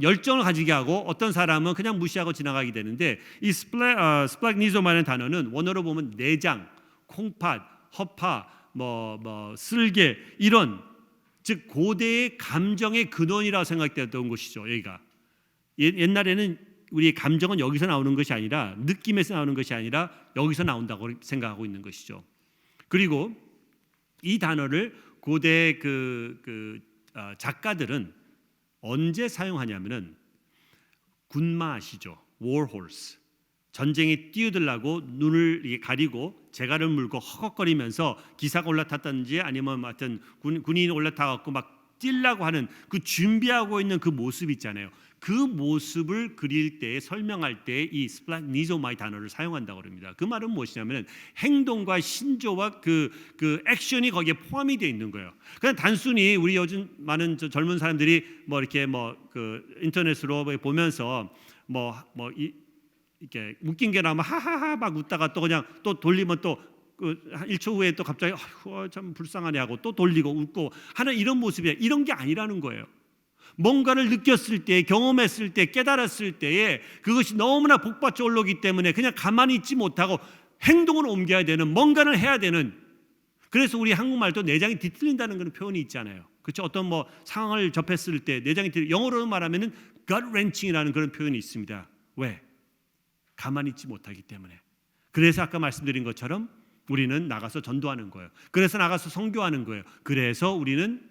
열정을 가지게 하고 어떤 사람은 그냥 무시하고 지나가게 되는데 이 스플라그니조마라는 단어는 원어로 보면 내장, 콩팥, 허파, 쓸개 이런 즉 고대의 감정의 근원이라고 생각되었던 것이죠. 여기가 옛날에는 우리의 감정은 여기서 나오는 것이 아니라 느낌에서 나오는 것이 아니라 여기서 나온다고 생각하고 있는 것이죠. 그리고 이 단어를 고대 작가들은 언제 사용하냐면은 군마 아시죠? warhorse. 전쟁에 뛰어들라고 눈을 가리고 재갈을 물고 허걱거리면서 기사가 올라탔든지 아니면 하여튼 군인이 올라타갖고 막 뛰려고 하는 그 준비하고 있는 그 모습 있잖아요. 그 모습을 그릴 때 설명할 때 이 스플라그니조마이 단어를 사용한다고 합니다. 그 말은 무엇이냐면 행동과 신조와 그 액션이 거기에 포함이 되어 있는 거예요. 그냥 단순히 우리 요즘 많은 젊은 사람들이 이렇게 인터넷으로 보면서 이렇게 웃긴 게 나면 하하하 막 웃다가 또 그냥 또 돌리면 또 1초 후에 또 갑자기 참 불쌍하네 하고 또 돌리고 웃고 하는 이런 모습이 이런 게 아니라는 거예요. 뭔가를 느꼈을 때, 경험했을 때, 깨달았을 때에 그것이 너무나 복받쳐 올라오기 때문에 그냥 가만히 있지 못하고 행동을 옮겨야 되는, 뭔가를 해야 되는. 그래서 우리 한국말도 내장이 뒤틀린다는 그런 표현이 있잖아요. 그렇죠? 어떤 상황을 접했을 때 내장이 영어로 말하면은 gut wrenching이라는 그런 표현이 있습니다. 왜? 가만히 있지 못하기 때문에. 그래서 아까 말씀드린 것처럼 우리는 나가서 전도하는 거예요. 그래서 나가서 선교하는 거예요. 그래서 우리는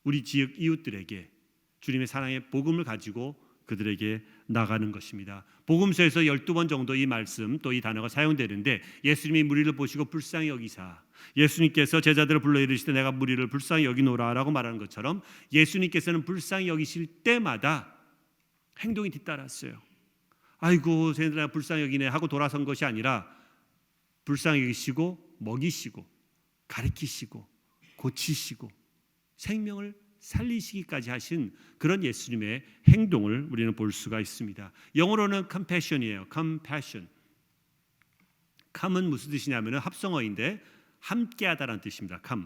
우리 지역 이웃들에게 주님의 사랑의 복음을 가지고 그들에게 나가는 것입니다. 복음서에서 12번 정도 이 말씀 또 이 단어가 사용되는데 예수님이 무리를 보시고 불쌍히 여기사 예수님께서 제자들을 불러 이르시되 내가 무리를 불쌍히 여기노라라고 말하는 것처럼 예수님께서는 불쌍히 여기실 때마다 행동이 뒤따랐어요. 아이고 쟤네들 불쌍히 여기네 하고 돌아선 것이 아니라 불쌍히 여기시고 먹이시고 가르치시고 고치시고 생명을 살리시기까지 하신 그런 예수님의 행동을 우리는 볼 수가 있습니다. 영어로는 compassion이에요. compassion. come은 무슨 뜻이냐면 합성어인데 함께하다라는 뜻입니다. come.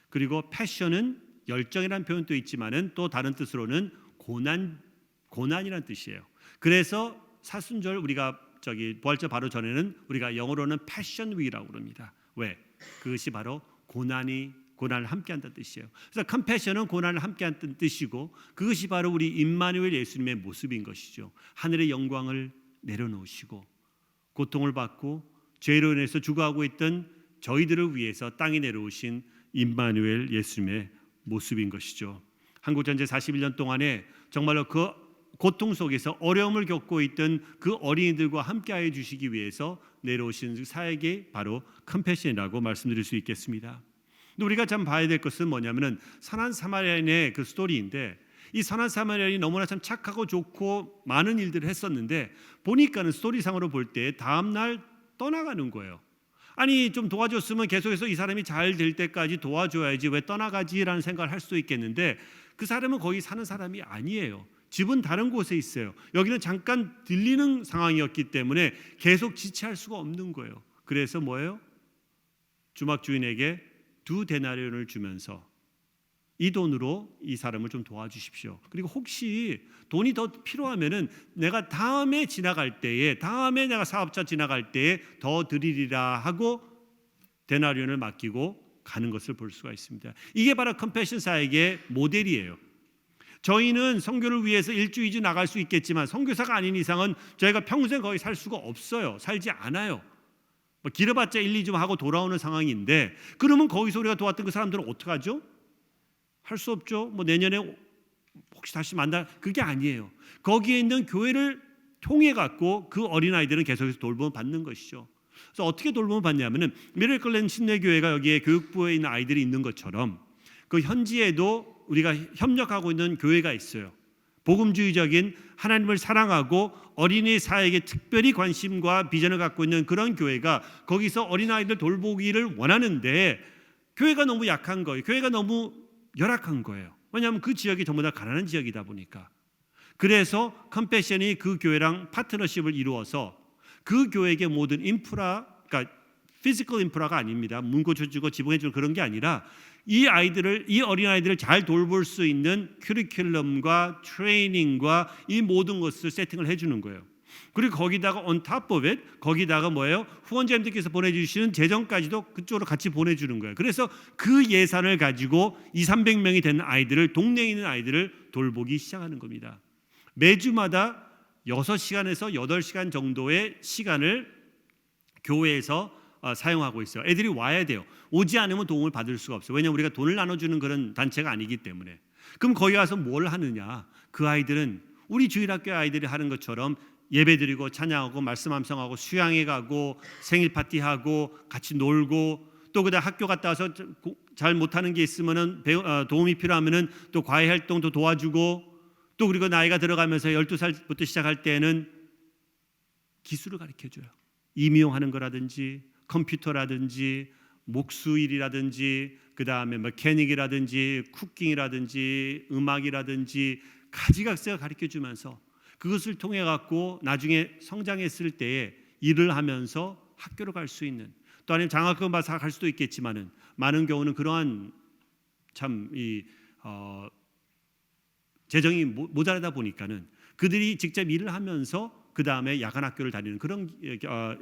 그리고 passion은 열정이라는 표현도 있지만은 또 다른 뜻으로는 고난이라는 뜻이에요. 그래서 사순절 우리가 부활절 바로 전에는 우리가 영어로는 passion week이라고 그럽니다. 왜? 그것이 바로 고난을 함께한다는 뜻이에요. 그래서 컴패션은 고난을 함께한다는 뜻이고 그것이 바로 우리 임마누엘 예수님의 모습인 것이죠. 하늘의 영광을 내려놓으시고 고통을 받고 죄로 인해서 죽어가고 있던 저희들을 위해서 땅에 내려오신 임마누엘 예수님의 모습인 것이죠. 한국전쟁 41년 동안에 정말로 그 고통 속에서 어려움을 겪고 있던 그 어린이들과 함께하여 주시기 위해서 내려오신 사역이 바로 컴패션이라고 말씀드릴 수 있겠습니다. 근데 우리가 참 봐야 될 것은 뭐냐면은 선한 사마리아인의 그 스토리인데 이 선한 사마리아인이 너무나 참 착하고 좋고 많은 일들을 했었는데 보니까는 스토리상으로 볼 때 다음 날 떠나가는 거예요. 아니 좀 도와줬으면 계속해서 이 사람이 잘 될 때까지 도와줘야지 왜 떠나가지라는 생각을 할 수도 있겠는데 그 사람은 거기 사는 사람이 아니에요. 집은 다른 곳에 있어요. 여기는 잠깐 들리는 상황이었기 때문에 계속 지체할 수가 없는 거예요. 그래서 뭐예요? 주막 주인에게 2데나리온을 주면서 이 돈으로 이 사람을 좀 도와주십시오. 그리고 혹시 돈이 더 필요하면은 내가 다음에 지나갈 때에 다음에 내가 사업자 지나갈 때에 더 드리리라 하고 데나리온을 맡기고 가는 것을 볼 수가 있습니다. 이게 바로 컴패션 사역의 모델이에요. 저희는 선교를 위해서 1주 2주 나갈 수 있겠지만 선교사가 아닌 이상은 저희가 평생 거기 살 수가 없어요. 살지 않아요. 길어봤자 1, 2주 하고 돌아오는 상황인데 그러면 거기서 우리가 도왔던 그 사람들은 어떡하죠? 할 수 없죠. 내년에 혹시 다시 만나 그게 아니에요. 거기에 있는 교회를 통해 갖고 그 어린아이들은 계속해서 돌봄을 받는 것이죠. 그래서 어떻게 돌봄을 받냐면은 미래클랜 침례교회가 여기에 교육부에 있는 아이들이 있는 것처럼 그 현지에도 우리가 협력하고 있는 교회가 있어요. 복음주의적인 하나님을 사랑하고 어린이 사역에 특별히 관심과 비전을 갖고 있는 그런 교회가 거기서 어린아이들 돌보기를 원하는데 교회가 너무 약한 거예요. 교회가 너무 열악한 거예요. 왜냐하면 그 지역이 전부 다 가난한 지역이다 보니까. 그래서 컴패션이 그 교회랑 파트너십을 이루어서 그 교회에게 모든 인프라, 그러니까 피지컬 인프라가 아닙니다. 문 고쳐주고 지붕해주고 그런 게 아니라 이 어린아이들을 잘 돌볼 수 있는 커리큘럼과 트레이닝과 이 모든 것을 세팅을 해주는 거예요. 그리고 거기다가 on top of it, 거기다가 뭐예요? 후원자님들께서 보내주시는 재정까지도 그쪽으로 같이 보내주는 거예요. 그래서 그 예산을 가지고 200~300명이 되는 아이들을, 동네에 있는 아이들을 돌보기 시작하는 겁니다. 매주마다 6시간에서 8시간 정도의 시간을 교회에서 사용하고 있어요. 애들이 와야 돼요. 오지 않으면 도움을 받을 수가 없어요. 왜냐하면 우리가 돈을 나눠주는 그런 단체가 아니기 때문에. 그럼 거기 가서 뭘 하느냐? 그 아이들은 우리 주일학교 아이들이 하는 것처럼 예배드리고 찬양하고 말씀 암송하고 수양회 가고 생일 파티하고 같이 놀고 또 그다음 학교 갔다 와서 잘 못하는 게 있으면은 도움이 필요하면은 또 과외 활동도 도와주고 또 그리고 나이가 들어가면서 12살부터 시작할 때는 기술을 가르쳐줘요. 임용하는 거라든지 컴퓨터라든지 목수일이라든지 그다음에 메케닉이라든지 쿠킹이라든지 음악이라든지 가지각색을 가르쳐주면서 그것을 통해 갖고 나중에 성장했을 때에 일을 하면서 학교로 갈 수 있는 또 아니면 장학금 받아서 갈 수도 있겠지만은 많은 경우는 그러한 참 재정이 모자라다 보니까는 그들이 직접 일을 하면서 그 다음에 야간 학교를 다니는 그런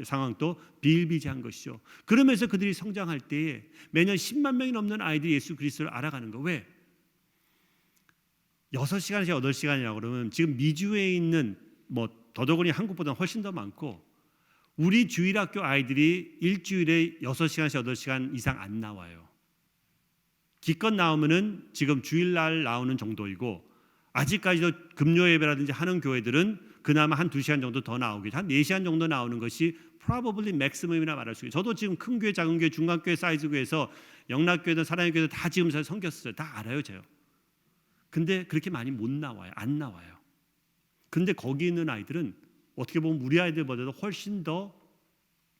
상황도 비일비재한 것이죠. 그러면서 그들이 성장할 때에 매년 10만 명이 넘는 아이들이 예수 그리스도를 알아가는 거. 왜? 6시간에서 8시간이라고 그러면 지금 미주에 있는 더더군이 한국보다 훨씬 더 많고 우리 주일학교 아이들이 일주일에 6시간에서 8시간 이상 안 나와요. 기껏 나오면은 지금 주일날 나오는 정도이고 아직까지도 금요 예배라든지 하는 교회들은 그나마 한 2시간 정도 더 나오겠죠. 한 4시간 정도 나오는 것이 probably maximum이나 말할 수 있어요. 저도 지금 큰 교회, 작은 교회, 중간교회, 사이즈 교회에서 영락교회든 사랑의 교회든 다 지금 잘 섬겼어요. 다 알아요, 제가. 근데 그렇게 많이 못 나와요. 안 나와요. 근데 거기 있는 아이들은 어떻게 보면 우리 아이들보다도 훨씬 더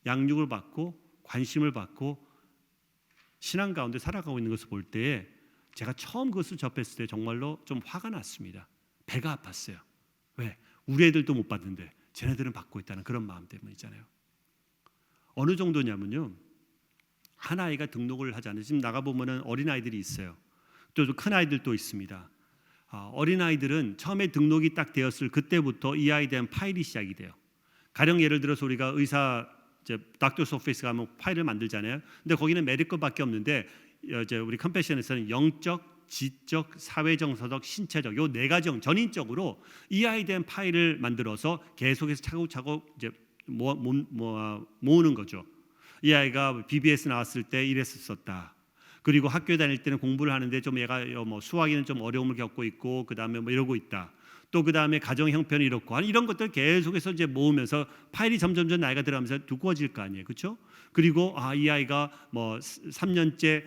양육을 받고 관심을 받고 신앙 가운데 살아가고 있는 것을 볼 때에 제가 처음 그것을 접했을 때 정말로 좀 화가 났습니다. 배가 아팠어요. 왜? 우리 애들도 못 받는데 쟤네들은 받고 있다는 그런 마음 때문이잖아요. 어느 정도냐면요. 한 아이가 등록을 하잖아요. 지금 나가보면 어린아이들이 있어요. 또 큰 아이들도 있습니다. 어린아이들은 처음에 등록이 딱 되었을 그때부터 이 아이에 대한 파일이 시작이 돼요. 가령 예를 들어서 우리가 의사 닥터스 오피스 가면 파일을 만들잖아요. 근데 거기는 메디컬밖에 없는데 우리 컴패션에서는 영적, 지적, 사회정서적, 신체적 요 4가지 전인적으로 이 아이에 대한 파일을 만들어서 계속해서 차곡차곡 이제 모으는 거죠. 이 아이가 BBS 나왔을 때 이랬었다. 그리고 학교에 다닐 때는 공부를 하는데 좀 얘가 수학에는 좀 어려움을 겪고 있고 그다음에 이러고 있다. 또 그다음에 가정 형편이 이렇고 이런 것들 계속해서 이제 모으면서 파일이 점점점 나이가 들어가면서 두꺼워질 거 아니에요. 그렇죠? 그리고 이 아이가 3년째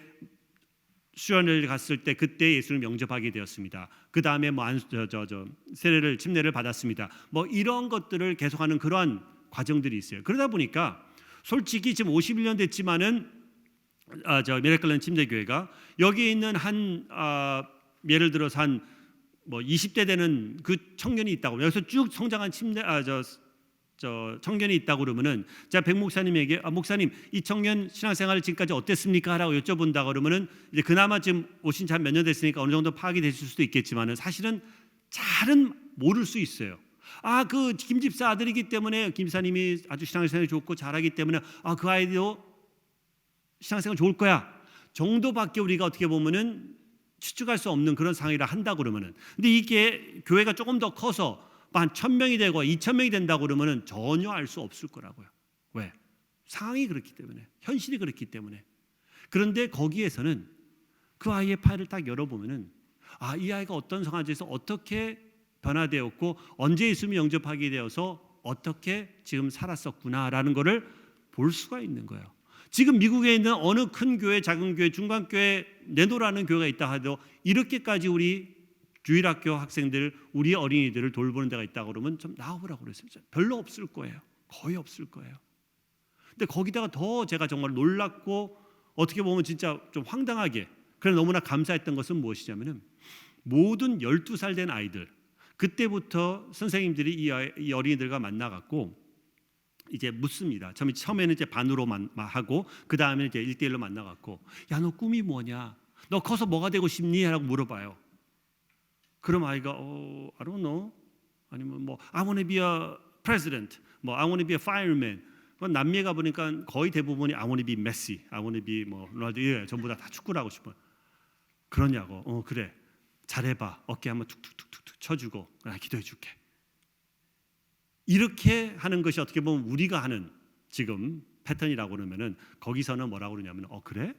수련을 갔을 때 그때 예수를 영접하게 되었습니다. 그 다음에 세례를 침례를 받았습니다. 이런 것들을 계속하는 그러한 과정들이 있어요. 그러다 보니까 솔직히 지금 51년 됐지만은 미래클랜 침례교회가 여기 있는 예를 들어서 한 20대 되는 그 청년이 있다고 여기서 쭉 성장한 청년이 있다고 그러면은 제가 백 목사님에게 목사님 이 청년 신앙생활 지금까지 어땠습니까? 라고 여쭤본다 그러면은 이제 그나마 지금 오신 지 한 몇 년 됐으니까 어느 정도 파악이 되실 수도 있겠지만은 사실은 잘은 모를 수 있어요. 그 김집사 아들이기 때문에 김사님이 아주 신앙생활이 좋고 잘하기 때문에 그 아이도 신앙생활 좋을 거야 정도밖에 우리가 어떻게 보면은 추측할 수 없는 그런 상황이라 한다 그러면은 근데 이게 교회가 조금 더 커서 한 1,000명이 되고 2,000명이 된다고 그러면은 전혀 알 수 없을 거라고요. 왜? 상황이 그렇기 때문에, 현실이 그렇기 때문에. 그런데 거기에서는 그 아이의 파일을 딱 열어보면은 이 아이가 어떤 상황에서 어떻게 변화되었고 언제 예수님을 영접하게 되어서 어떻게 지금 살았었구나라는 것을 볼 수가 있는 거예요. 지금 미국에 있는 어느 큰 교회, 작은 교회, 중간 교회 내노라는 교회가 있다 하도 이렇게까지 우리 주일학교 학생들, 우리 어린이들을 돌보는 데가 있다 그러면 좀 나와보라고 그랬어요. 별로 없을 거예요. 거의 없을 거예요. 근데 거기다가 더 제가 정말 놀랍고 어떻게 보면 진짜 좀 황당하게 그래 너무나 감사했던 것은 무엇이냐면은 모든 12살 된 아이들 그때부터 선생님들이 이 어린이들과 만나갖고 이제 묻습니다. 처음에는 이제 반으로 하고 그 다음에 이제 1대1로 만나갖고 야 너 꿈이 뭐냐? 너 커서 뭐가 되고 싶니? 라고 물어봐요. 그럼 아이가 I don't know. 아니면 뭐 I want to be a president. 뭐 I want to be a fireman. 남미에 가 보니까 거의 대부분이 I want to be Messi, I want to be 뭐 로날도 전부 다 축구를 하고 싶어요. 그러냐고. 그래. 잘해봐. 어깨 한번 툭툭툭툭 쳐주고 기도해줄게. 이렇게 하는 것이 어떻게 보면 우리가 하는 지금 패턴이라고 그러면은 거기서는 뭐라고 그러냐면 그래?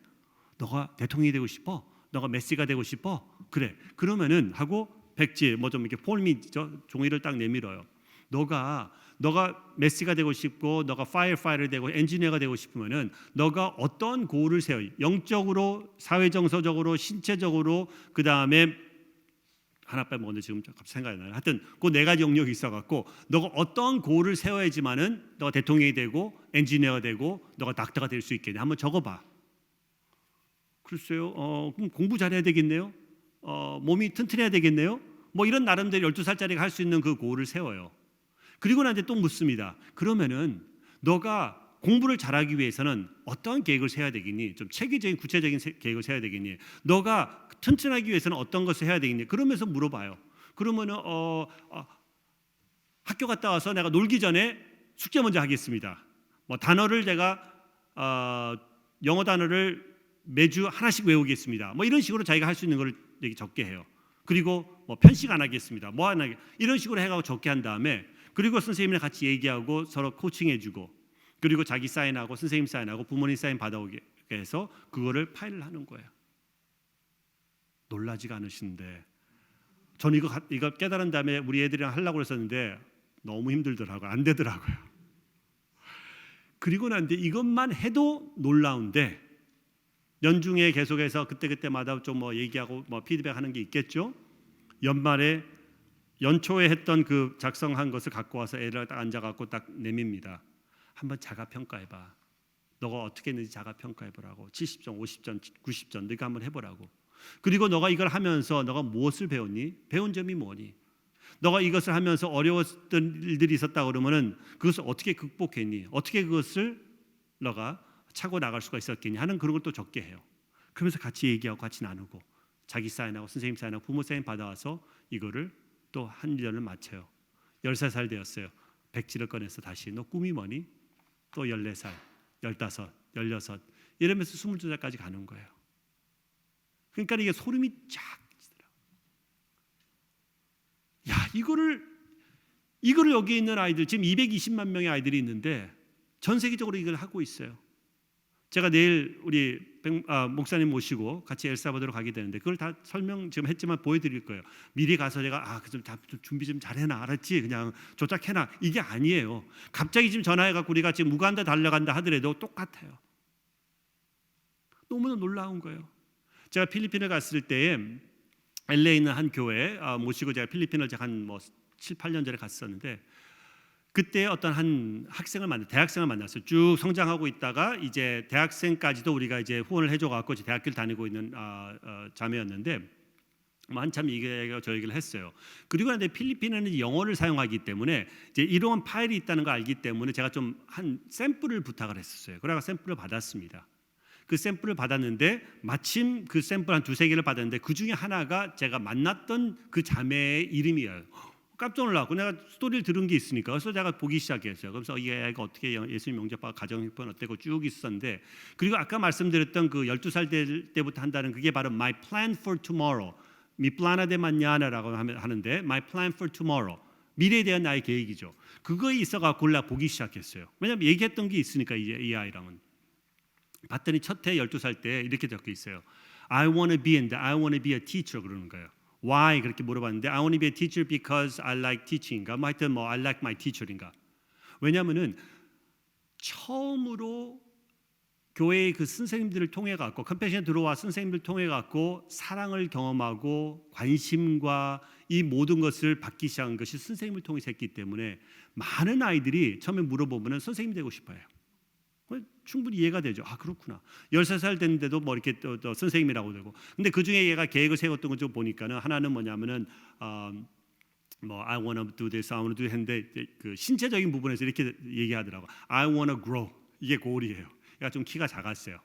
너가 대통령이 되고 싶어? 너가 메시가 되고 싶어? 그래. 그러면은 하고 백지 뭐 좀 이렇게 폴밋 종이를 딱 내밀어요. 너가 메시가 되고 싶고 너가 파이어파이터 되고 엔지니어가 되고 싶으면은 너가 어떤 고를 세워 영적으로 사회정서적으로 신체적으로 그 다음에 하나 빼먹었는데 지금 갑자기 생각이 나요. 하여튼 그 네 가지 영역이 있어갖고 너가 어떤 고를 세워야지만은 너가 대통령이 되고 엔지니어가 되고 너가 닥터가 될 수 있겠냐 한번 적어봐. 글쎄요. 그럼 공부 잘해야 되겠네요. 몸이 튼튼해야 되겠네요. 뭐 이런 나름대로 12살짜리가 할 수 있는 그 고를 세워요. 그리고 나한테 또 묻습니다. 그러면은 너가 공부를 잘하기 위해서는 어떤 계획을 세워야 되겠니? 좀 체계적인 구체적인 계획을 세워야 되겠니? 너가 튼튼하기 위해서는 어떤 것을 해야 되겠니? 그러면서 물어봐요. 그러면은 학교 갔다 와서 내가 놀기 전에 숙제 먼저 하겠습니다. 뭐 단어를 제가 영어 단어를 매주 하나씩 외우겠습니다. 뭐 이런 식으로 자기가 할 수 있는 걸 적게 해요. 그리고 뭐 편식 안 하겠습니다. 뭐 하나 이런 식으로 해가지고 적게 한 다음에 그리고 선생님이랑 같이 얘기하고 서로 코칭해주고 그리고 자기 사인하고 선생님 사인하고 부모님 사인 받아오게 해서 그거를 파일을 하는 거예요. 놀라지가 않으시는데 저는 이거 깨달은 다음에 우리 애들이랑 하려고 했었는데 너무 힘들더라고요. 안 되더라고요. 그리고 난 뒤에 이것만 해도 놀라운데 연중에 계속해서 그때마다 좀 뭐 얘기하고 뭐 피드백하는 게 있겠죠. 연초에 했던 그 작성한 것을 갖고 와서 애를 딱 앉아갖고 딱 내밉니다. 한번 자가 평가해봐. 너가 어떻게 했는지 자가 평가해보라고. 70점, 50점, 90점 너가 한번 해보라고. 그리고 너가 이걸 하면서 너가 무엇을 배웠니? 배운 점이 뭐니? 너가 이것을 하면서 어려웠던 일들이 있었다 그러면은 그것을 어떻게 극복했니? 어떻게 그것을 너가 차고 나갈 수가 있었겠니? 하는 그런 걸 또 적게 해요. 그러면서 같이 얘기하고 같이 나누고 자기 사인하고 선생님 사인하고 부모 사인 받아와서 이거를 또 한 년을 마쳐요. 13살 되었어요. 백지를 꺼내서 다시 너 꿈이 뭐니? 또 14살, 15, 16 이러면서 22살까지 가는 거예요. 그러니까 이게 소름이 쫙 끼치더라고요. 야, 이거를 여기 있는 아이들 지금 220만 명의 아이들이 있는데 전 세계적으로 이걸 하고 있어요. 제가 내일 우리 목사님 모시고 같이 엘사바도로 가게 되는데 그걸 다 설명 지금 했지만 보여드릴 거예요. 미리 가서 제가 좀 준비 좀 잘해놔 알았지? 그냥 조작해놔 이게 아니에요. 갑자기 지금 전화해갖고 우리가 지금 우간다 달려간다 하더라도 똑같아요. 너무나 놀라운 거예요. 제가 필리핀을 갔을 때에 LA에 있는 한 교회 모시고 제가 필리핀을 제가 한 7, 8년 전에 갔었는데 그때 어떤 한 대학생을 만났어요. 쭉 성장하고 있다가 이제 대학생까지도 우리가 이제 후원을 해줘갖고 대학교를 다니고 있는 자매였는데 한참 저 얘기를 했어요. 그리고 근데 필리핀에는 영어를 사용하기 때문에 이제 이런 파일이 있다는 걸 알기 때문에 제가 좀 한 샘플을 부탁을 했었어요. 그래서 샘플을 받았습니다. 그 샘플을 받았는데 마침 그 샘플 한 두세 개를 받았는데 그 중에 하나가 제가 만났던 그 자매의 이름이에요. 깜짝 놀랐고 내가 스토리를 들은 게 있으니까 그래서 제가 보기 시작했어요. 그래서 이 애가 어떻게 예수님 영접하고 가정 형편 어때고 쭉 있었는데 그리고 아까 말씀드렸던 그 12살 될 때부터 한다는 그게 바로 My Plan for Tomorrow Mi plana de mañana라고 하는데 My Plan for Tomorrow 미래에 대한 나의 계획이죠. 그거에 있어가 골라 보기 시작했어요. 왜냐하면 얘기했던 게 있으니까 이 아이랑은 봤더니 첫 해 12살 때 이렇게 적혀 있어요. I want to be and I want to be a teacher 그러는 거예요. Why 그렇게 물어봤는데 I want to be a teacher because I like teaching인가 뭐 하여튼 I like my teacher인가. 왜냐하면은 처음으로 교회의 그 선생님들을 통해 갖고 컴패션에 들어와 선생님들 통해 갖고 사랑을 경험하고 관심과 이 모든 것을 받기 시작한 것이 선생님을 통해서 했기 때문에 많은 아이들이 처음에 물어보면 선생님 되고 싶어요. 충분히 이해가 되죠. 아 그렇구나. 13살 됐는데도 뭐 이렇게 또 선생님이라고 되고. 근데 그 중에 얘가 계획을 세웠던 거 좀 보니까는 하나는 뭐냐면은 뭐 I wanna do this, I wanna do 했는데 그 신체적인 부분에서 이렇게 얘기하더라고. I wanna grow. 이게 고울이에요. 얘가 좀 키가 작았어요.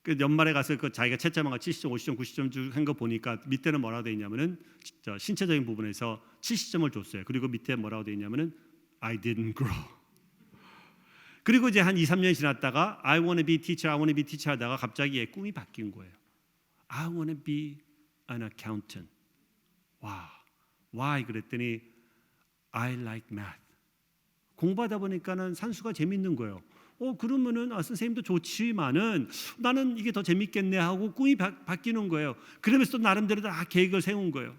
그 연말에 가서 그 자기가 채점한 거 70점, 50점, 90점 한 거 보니까 밑에는 뭐라고 돼 있냐면은 신체적인 부분에서 70점을 줬어요. 그리고 밑에 뭐라고 돼 있냐면은 I didn't grow. 그리고 이제 한 2, 3년이 지났다가 I wanna be teacher, I wanna be teacher 하다가 갑자기 얘 꿈이 바뀐 거예요. I wanna be an accountant. 와, why 그랬더니 I like math. 공부하다 보니까는 산수가 재밌는 거예요. 그러면은 선생님도 좋지만은 나는 이게 더 재밌겠네 하고 꿈이 바뀌는 거예요. 그러면서 또 나름대로 다 계획을 세운 거예요.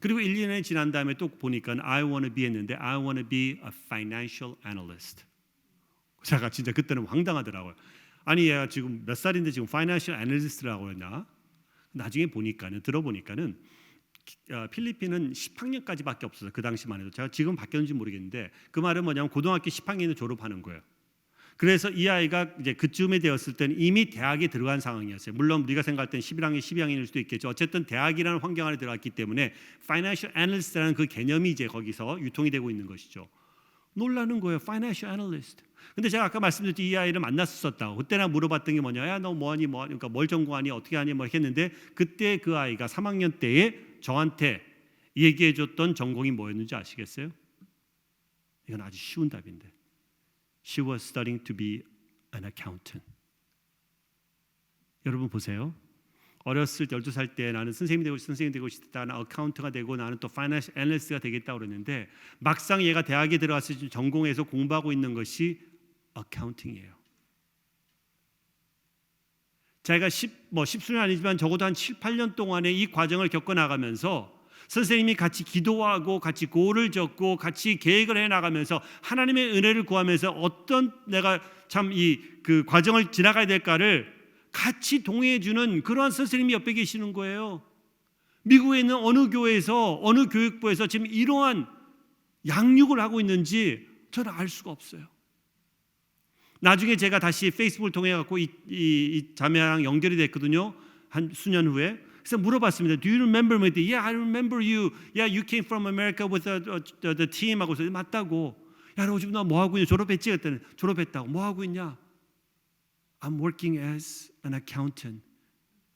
그리고 1, 2년이 지난 다음에 또 보니까 I wanna be 했는데 I wanna be a financial analyst. 제가 진짜 그때는 황당하더라고요. 아니 얘가 지금 몇 살인데 지금 financial analyst라고 했나? 나중에 보니까는 들어보니까는 필리핀은 10학년까지밖에 없어서 그 당시만 해도 제가 지금 바뀌었는지 모르겠는데 그 말은 뭐냐면 고등학교 10학년에 졸업하는 거예요. 그래서 이 아이가 이제 그쯤에 되었을 때는 이미 대학에 들어간 상황이었어요. 물론 우리가 생각할 땐 11학년, 12학년일 수도 있겠죠. 어쨌든 대학이라는 환경 안에 들어갔기 때문에 Financial Analyst라는 그 개념이 이제 거기서 유통이 되고 있는 것이죠. 놀라는 거예요. Financial Analyst. 근데 제가 아까 말씀드렸듯이 이 아이를 만났었다고. 그때 나 물어봤던 게 뭐냐? 야, 너 뭐하니? 그러니까 뭘 전공하니? 어떻게 하니? 뭐 했는데 그때 그 아이가 3학년 때에 저한테 얘기해줬던 전공이 뭐였는지 아시겠어요? 이건 아주 쉬운 답인데. She was studying to be an accountant. 여러분 보세요. 어렸을 때 12살 때 나는 선생님 되고 싶다. 나는 어카운트가 되고 나는 또 파이낸셜 애널리스트가 되겠다고 그랬는데 막상 얘가 대학에 들어갔을 때 전공해서 공부하고 있는 것이 어카운팅이에요. 자기가 10수는 아니지만 적어도 한 7, 8년 동안의 이 과정을 겪어 나가면서 선생님이 같이 기도하고 같이 고를 적고 같이 계획을 해 나가면서 하나님의 은혜를 구하면서 어떤 내가 참 이 그 과정을 지나가야 될까를 같이 동의해 주는 그러한 선생님이 옆에 계시는 거예요. 미국에 있는 어느 교회에서 어느 교육부에서 지금 이러한 양육을 하고 있는지 저는 알 수가 없어요. 나중에 제가 다시 페이스북을 통해 갖고 이 자매랑 연결이 됐거든요. 한 수년 후에. 그래서 물어봤습니다. Do you remember me? Yeah, I remember you. Yeah, you came from America with the team. 하고 그래서 맞다고. 야, 너 지금 너 뭐 하고 있냐? 졸업했지? 그랬더니 졸업했다고. 뭐 하고 있냐? I'm working as an accountant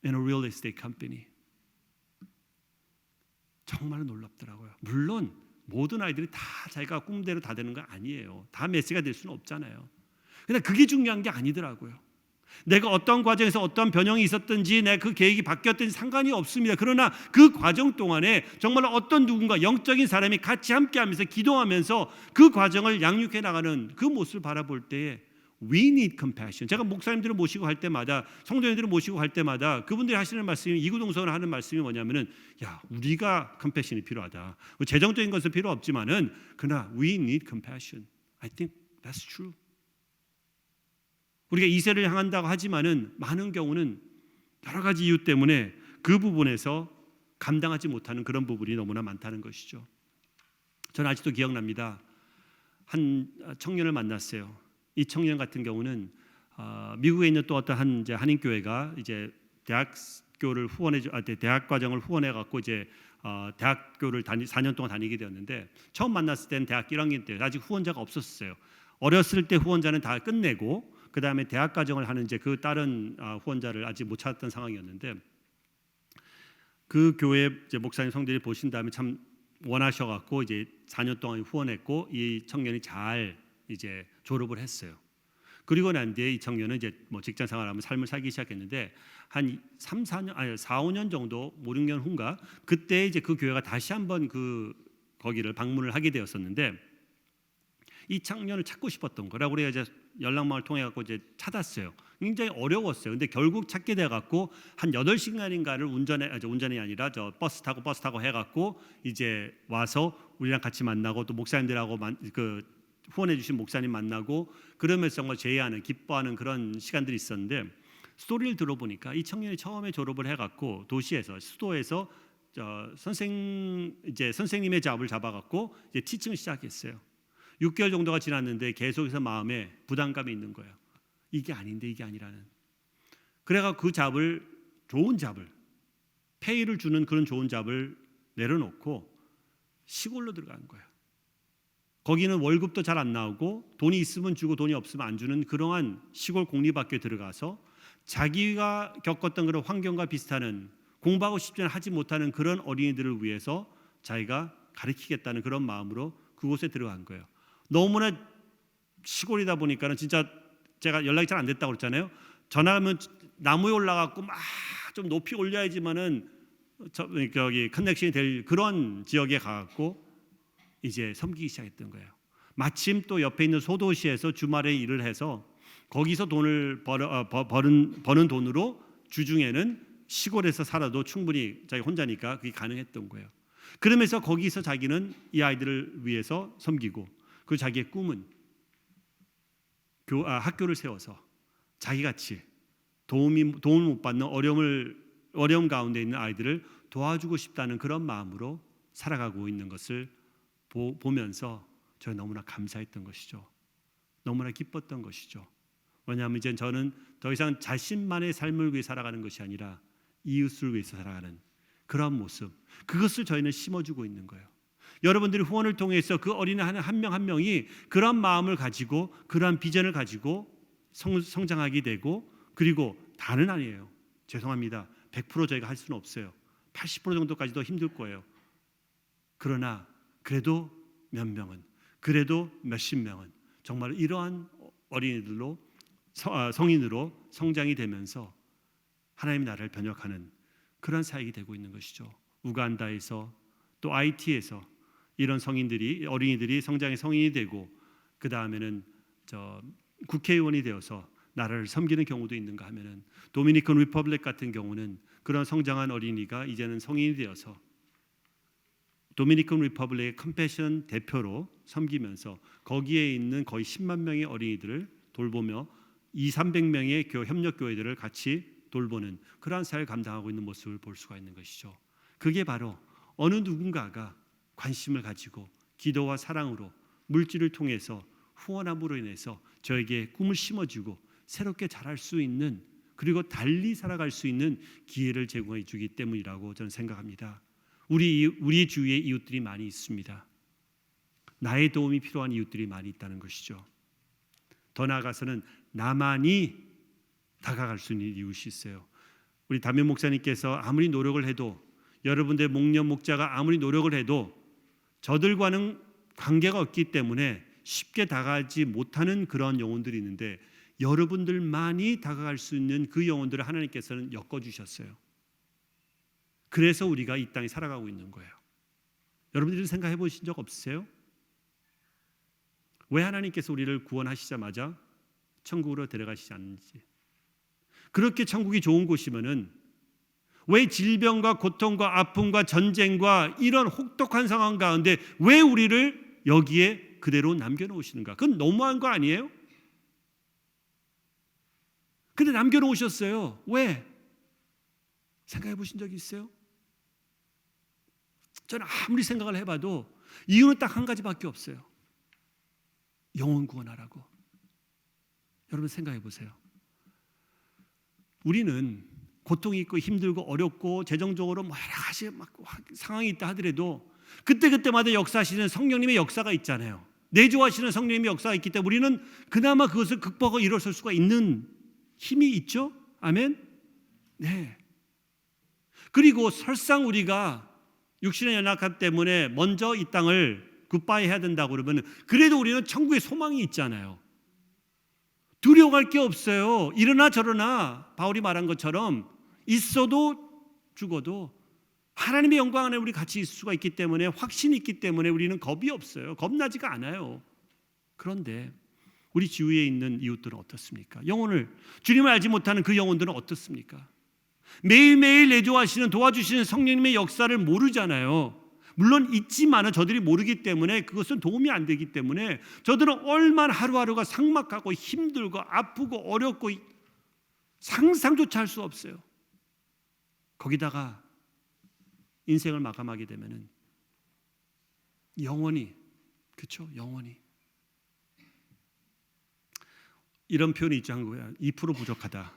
in a real estate company. 정말 놀랍더라고요. 물론 모든 아이들이 다 자기가 꿈대로 다 되는 거 아니에요. 다 메시가 될 수는 없잖아요. 근데 그게 중요한 게 아니더라고요. 내가 어떤 과정에서 어떤 변형이 있었든지 내가 그 계획이 바뀌었든지 상관이 없습니다. 그러나 그 과정 동안에 정말 어떤 누군가 영적인 사람이 같이 함께하면서 기도하면서 그 과정을 양육해 나가는 그 모습을 바라볼 때에 We need compassion. 제가 목사님들을 모시고 할 때마다 성도님들을 모시고 할 때마다 그분들이 하시는 말씀이 이구동성을 하는 말씀이 뭐냐면은 야 우리가 compassion이 필요하다. 재정적인 것은 필요 없지만은 그러나 we need compassion. I think that's true. 우리가 이세를 향한다고 하지만은 많은 경우는 여러 가지 이유 때문에 그 부분에서 감당하지 못하는 그런 부분이 너무나 많다는 것이죠. 저는 아직도 기억납니다. 한 청년을 만났어요. 이 청년 같은 경우는 미국에 있는 또 어떤 한인 교회가 이제 대학 과정을 후원해 갖고 이제 대학교를 4년 동안 다니게 되었는데 처음 만났을 때는 대학 1학년 때 아직 후원자가 없었어요. 어렸을 때 후원자는 다 끝내고 그 다음에 대학 과정을 하는 이제 그 다른 후원자를 아직 못 찾았던 상황이었는데 그 교회 이제 목사님 성들이 보신 다음에 참 원하셔갖고 이제 4년 동안 후원했고 이 청년이 잘 이제 졸업을 했어요. 그리고 난 뒤에 이 청년은 이제 뭐 직장 생활하면 삶을 살기 시작했는데 한 4, 5년 정도 5, 6년 후인가 그때 이제 그 교회가 다시 한번 거기를 방문을 하게 되었었는데 이 청년을 찾고 싶었던 거라고 그래야 이제 연락망을 통해 갖고 이제 찾았어요. 굉장히 어려웠어요. 근데 결국 찾게 돼 갖고 한 8시간인가를 운전이 아니라 버스 타고 해 갖고 이제 와서 우리랑 같이 만나고 또 목사님들하고 후원해 주신 목사님 만나고 그러면서 정말 제의하는 기뻐하는 그런 시간들이 있었는데 스토리를 들어보니까 이 청년이 처음에 졸업을 해갖고 도시에서 수도에서 선생님의 잡을 잡아갖고 이제 티칭을 시작했어요. 6개월 정도가 지났는데 계속해서 마음에 부담감이 있는 거예요. 이게 아닌데 이게 아니라는. 그래가 그 잡을 좋은 잡을 페이를 주는 그런 좋은 잡을 내려놓고 시골로 들어간 거예요. 거기는 월급도 잘 안 나오고 돈이 있으면 주고 돈이 없으면 안 주는 그러한 시골 공립학교에 들어가서 자기가 겪었던 그런 환경과 비슷한 공부하고 싶지는 하지 못하는 그런 어린이들을 위해서 자기가 가르치겠다는 그런 마음으로 그곳에 들어간 거예요. 너무나 시골이다 보니까는 진짜 제가 연락이 잘 안 됐다고 그랬잖아요. 전화하면 나무에 올라가고 막 좀 높이 올려야지만은 저기 커넥션이 될 그런 지역에 가갖고 이제 섬기기 시작했던 거예요. 마침 또 옆에 있는 소도시에서 주말에 일을 해서 거기서 돈을 버는 돈으로 주중에는 시골에서 살아도 충분히 자기 혼자니까 그게 가능했던 거예요. 그러면서 거기서 자기는 이 아이들을 위해서 섬기고 그 자기의 꿈은 학교를 세워서 자기같이 도움을 못 받는 어려움 가운데 있는 아이들을 도와주고 싶다는 그런 마음으로 살아가고 있는 것을 보면서 저는 너무나 감사했던 것이죠. 너무나 기뻤던 것이죠. 왜냐하면 이제 저는 더 이상 자신만의 삶을 위해 살아가는 것이 아니라 이웃을 위해서 살아가는 그런 모습, 그것을 저희는 심어주고 있는 거예요. 여러분들이 후원을 통해서 그 어린이 한 명 한 명이 그런 마음을 가지고 그러한 비전을 가지고 성장하게 되고, 그리고 다는 아니에요. 죄송합니다. 100% 저희가 할 수는 없어요. 80% 정도까지도 힘들 거예요. 그러나 그래도 몇 명은, 그래도 몇십 명은 정말 이러한 어린이들로 성인으로 성장이 되면서 하나님의 나라를 변혁하는 그런 사역이 되고 있는 것이죠. 우간다에서 또 IT에서 이런 어린이들이 성장의 성인이 되고 그 다음에는 국회의원이 되어서 나라를 섬기는 경우도 있는가 하면은 도미니칸 리퍼블릭 같은 경우는 그런 성장한 어린이가 이제는 성인이 되어서 도미니칸 리퍼블릭의 컴패션 대표로 섬기면서 거기에 있는 거의 10만 명의 어린이들을 돌보며 200~300명의 협력교회들을 같이 돌보는 그러한 사역을 감당하고 있는 모습을 볼 수가 있는 것이죠. 그게 바로 어느 누군가가 관심을 가지고 기도와 사랑으로 물질을 통해서 후원함으로 인해서 저에게 꿈을 심어주고 새롭게 자랄 수 있는, 그리고 달리 살아갈 수 있는 기회를 제공해 주기 때문이라고 저는 생각합니다. 우리 주위에 이웃들이 많이 있습니다. 나의 도움이 필요한 이웃들이 많이 있다는 것이죠. 더 나아가서는 나만이 다가갈 수 있는 이웃이 있어요. 우리 담임 목사님께서 아무리 노력을 해도, 여러분들 목련 목자가 아무리 노력을 해도 저들과는 관계가 없기 때문에 쉽게 다가가지 못하는 그런 영혼들이 있는데, 여러분들만이 다가갈 수 있는 그 영혼들을 하나님께서는 엮어주셨어요. 그래서 우리가 이 땅에 살아가고 있는 거예요. 여러분들이 생각해 보신 적 없으세요? 왜 하나님께서 우리를 구원하시자마자 천국으로 데려가시지 않는지. 그렇게 천국이 좋은 곳이면은 왜 질병과 고통과 아픔과 전쟁과 이런 혹독한 상황 가운데 왜 우리를 여기에 그대로 남겨놓으시는가? 그건 너무한 거 아니에요? 근데 남겨놓으셨어요. 왜? 생각해 보신 적이 있어요? 저는 아무리 생각을 해봐도 이유는 딱 한 가지밖에 없어요. 영혼 구원하라고. 여러분 생각해 보세요. 우리는 고통이 있고 힘들고 어렵고 재정적으로 여러 가지 상황이 있다 하더라도 그때마다 역사하시는 성령님의 역사가 있잖아요. 내조하시는 성령님의 역사가 있기 때문에 우리는 그나마 그것을 극복하고 일어설 수가 있는 힘이 있죠. 아멘. 네. 그리고 설상 우리가 육신의 연약함 때문에 먼저 이 땅을 굿바이 해야 된다고 그러면 그래도 우리는 천국의 소망이 있잖아요. 두려워할 게 없어요. 이러나 저러나 바울이 말한 것처럼 있어도 죽어도 하나님의 영광 안에 우리 같이 있을 수가 있기 때문에, 확신이 있기 때문에 우리는 겁이 없어요. 겁나지가 않아요. 그런데 우리 주위에 있는 이웃들은 어떻습니까? 주님을 알지 못하는 그 영혼들은 어떻습니까? 매일매일 내조하시는 도와주시는 성령님의 역사를 모르잖아요. 물론 있지만은 저들이 모르기 때문에 그것은 도움이 안 되기 때문에 저들은 얼마나 하루하루가 삭막하고 힘들고 아프고 어렵고 상상조차 할 수 없어요. 거기다가 인생을 마감하게 되면은 영원히, 그렇죠? 영원히 이런 표현이 있죠. 한국에 2% 부족하다.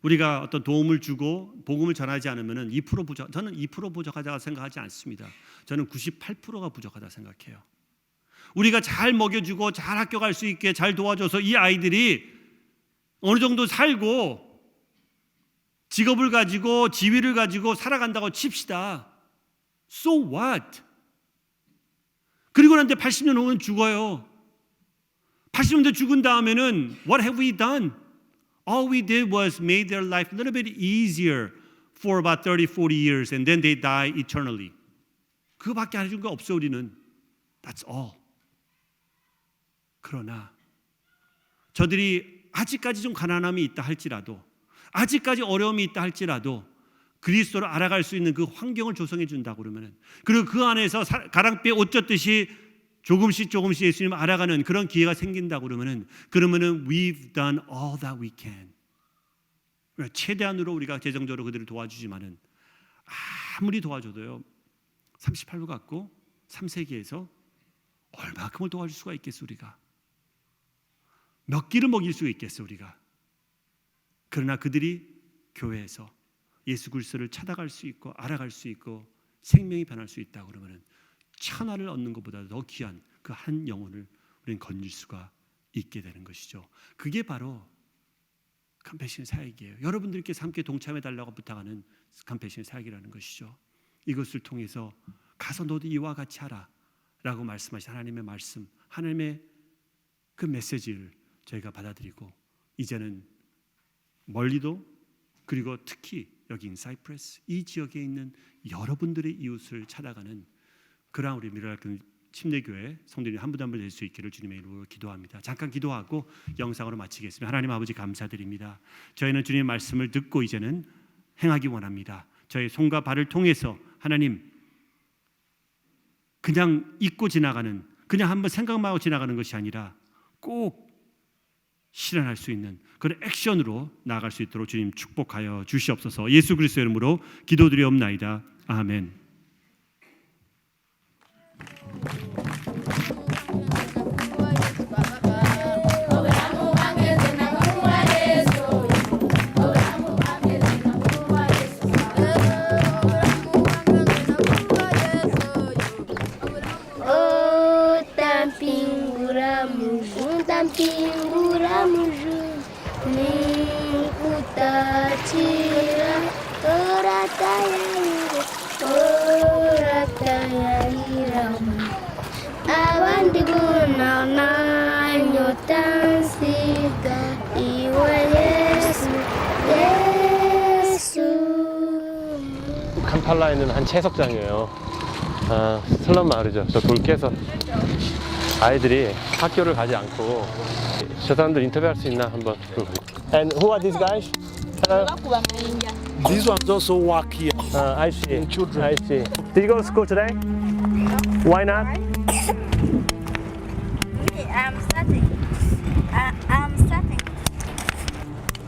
우리가 어떤 도움을 주고 복음을 전하지 않으면은 2% 부족. 저는 2% 부족하다고 생각하지 않습니다. 저는 98%가 부족하다 생각해요. 우리가 잘 먹여주고 잘 학교 갈 수 있게 잘 도와줘서 이 아이들이 어느 정도 살고 직업을 가지고 지위를 가지고 살아간다고 칩시다. So what? 그리고 난데 80년 후면 죽어요. 80년대 죽은 다음에는 what have we done? All we did was made their life a little bit easier for about 30, 40 years and then they die eternally. 그거밖에 안 해준 거 없어 우리는. That's all. 그러나 저들이 아직까지 좀 가난함이 있다 할지라도 아직까지 어려움이 있다 할지라도 그리스도를 알아갈 수 있는 그 환경을 조성해 준다고 그러면은 그리고 그 안에서 가랑비에 옷 젖듯이 조금씩 예수님을 알아가는 그런 기회가 생긴다고 그러면은 we've done all that we can. 최대한으로 우리가 재정적으로 그들을 도와주지만은 아무리 도와줘도요 38부 갖고 3세기에서 얼마큼을 도와줄 수가 있겠어 우리가. 몇 끼를 먹일 수 있겠어 우리가. 그러나 그들이 교회에서 예수 그리스도를 찾아갈 수 있고 알아갈 수 있고 생명이 변할 수 있다 그러면은 천하를 얻는 것보다 더 귀한 그 한 영혼을 우리는 건질 수가 있게 되는 것이죠. 그게 바로 컴패션 사역이에요. 여러분들께서 함께 동참해 달라고 부탁하는 컴패션 사역이라는 것이죠. 이것을 통해서 가서 너도 이와 같이 하라라고 말씀하신 하나님의 말씀, 하나님의 그 메시지를 저희가 받아들이고 이제는 멀리도 그리고 특히 여기 인사이프레스 이 지역에 있는 여러분들의 이웃을 찾아가는 그러한 우리 미라클 침례교회 성도님 한 분 한 분 될 수 있기를 주님의 이름으로 기도합니다. 잠깐 기도하고 영상으로 마치겠습니다. 하나님 아버지 감사드립니다. 저희는 주님의 말씀을 듣고 이제는 행하기 원합니다. 저희 손과 발을 통해서 하나님 그냥 잊고 지나가는 그냥 한번 생각만 하고 지나가는 것이 아니라 꼭 실현할 수 있는 그런 액션으로 나아갈 수 있도록 주님 축복하여 주시옵소서. 예수 그리스도의 이름으로 기도드리옵나이다. 아멘. 캄팔라에 있는 한 채석장이에요. 슬럼 마을이죠. 저 돌 깨서 아이들이 학교를 가지 않고 저 사람들 인터뷰할 수 있나 한번. And who are these guys? These ones also work here. I see. Children. I see. Did you go to school today? Why not? I'm studying. I'm studying.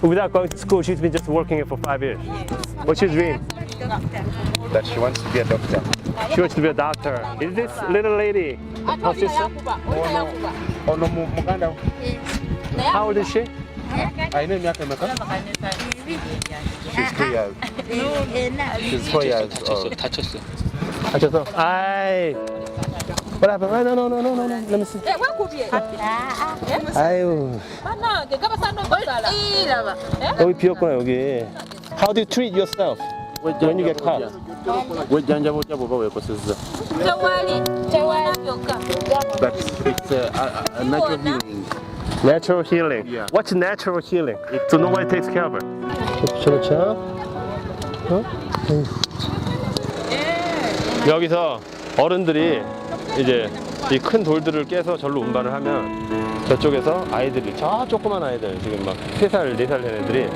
Without going to school, she's been just working here for 5 years. What's your dream? That she wants to be a doctor. She wants to be a doctor. Is this little lady her sister? Oh no, muganda. How old is she? Aina miaka imeka? She's 2 years. She's 4 years old. 다쳤어. 아이. What happened? No. Let me see. 아유. 여기 비었구나 여기. How do you treat yourself when you get caught? Wejjanja botya bw'oba weekosezza. But it's a natural healing. Natural healing. Yeah. What's natural healing? So nobody takes care of her. 그렇죠. 여기서 어른들이 이제 이 큰 돌들을 깨서 절로 운반을 하면 저쪽에서 아이들이 저 조그만 아이들 지금 막 3살, 4살 된 애들이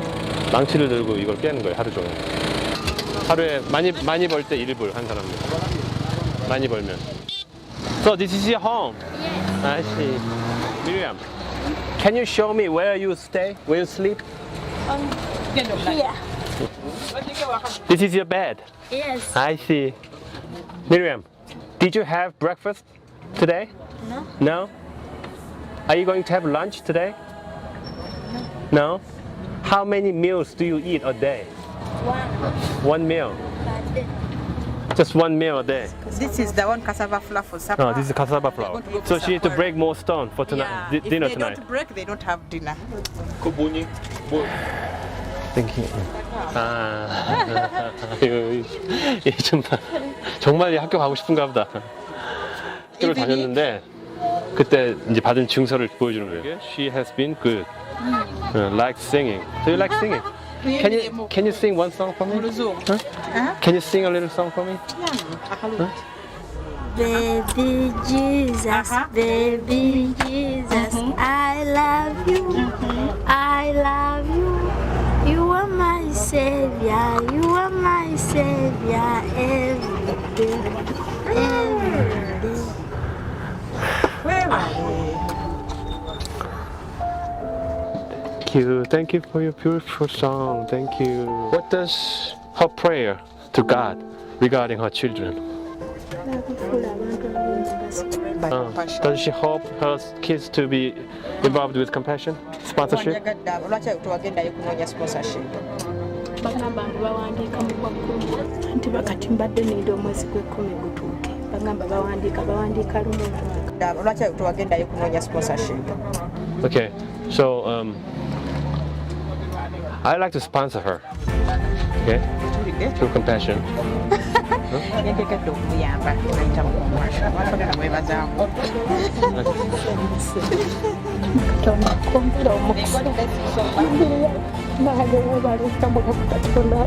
망치를 들고 이걸 깨는 거예요 하루 종일. 하루에 많이 벌 때 1불 한 사람들. 많이 벌면. So this is your home? Yes. I see. Miriam, can you show me where you stay, where you sleep? Here. This is your bed. Yes. I see. Miriam, did you have breakfast today? No. No? Are you going to have lunch today? No? How many meals do you eat a day? One meal. Just one meal a day. This is the one cassava flour for supper. Oh, this is cassava flour. Going to go to So she needs to supper. break more stone for tonight, Yeah. dinner If they tonight. don't break, they don't have dinner. 그 뭐니? 뭐? 땡큐. 아, 정말 학교 가고 싶은가 보다. 학교를 다녔는데 그때 이제 받은 증서를 보여주는 거예요. She has been good. Like singing. Do you like singing? Can you sing one song for me? Huh? Can you sing a little song for me? Baby Jesus, baby Jesus, I love you, I love you. You are my savior, you are my savior every day, every day. Thank you for your beautiful song. Thank you. What does her prayer to God regarding her children? Does she hope her kids to be involved with compassion, sponsorship? Lwaki tewagendayo kunoonya sponsorship? bagamba mbu bawandiika mu Gwakumi nti bakati mbadde nenda omwezi gw'ekkumi gutuuke bagamba bawandiika lumu omwaka. Lwaki tewagendayo kunoonya sponsorship? Okay, so I like to sponsor her. Okay, through compassion. Yenteekedde okuyamba ayita mukomwasho abatogera mwebazaamu. Katonda akwongera omukisa nange webale tambula ku Katonda.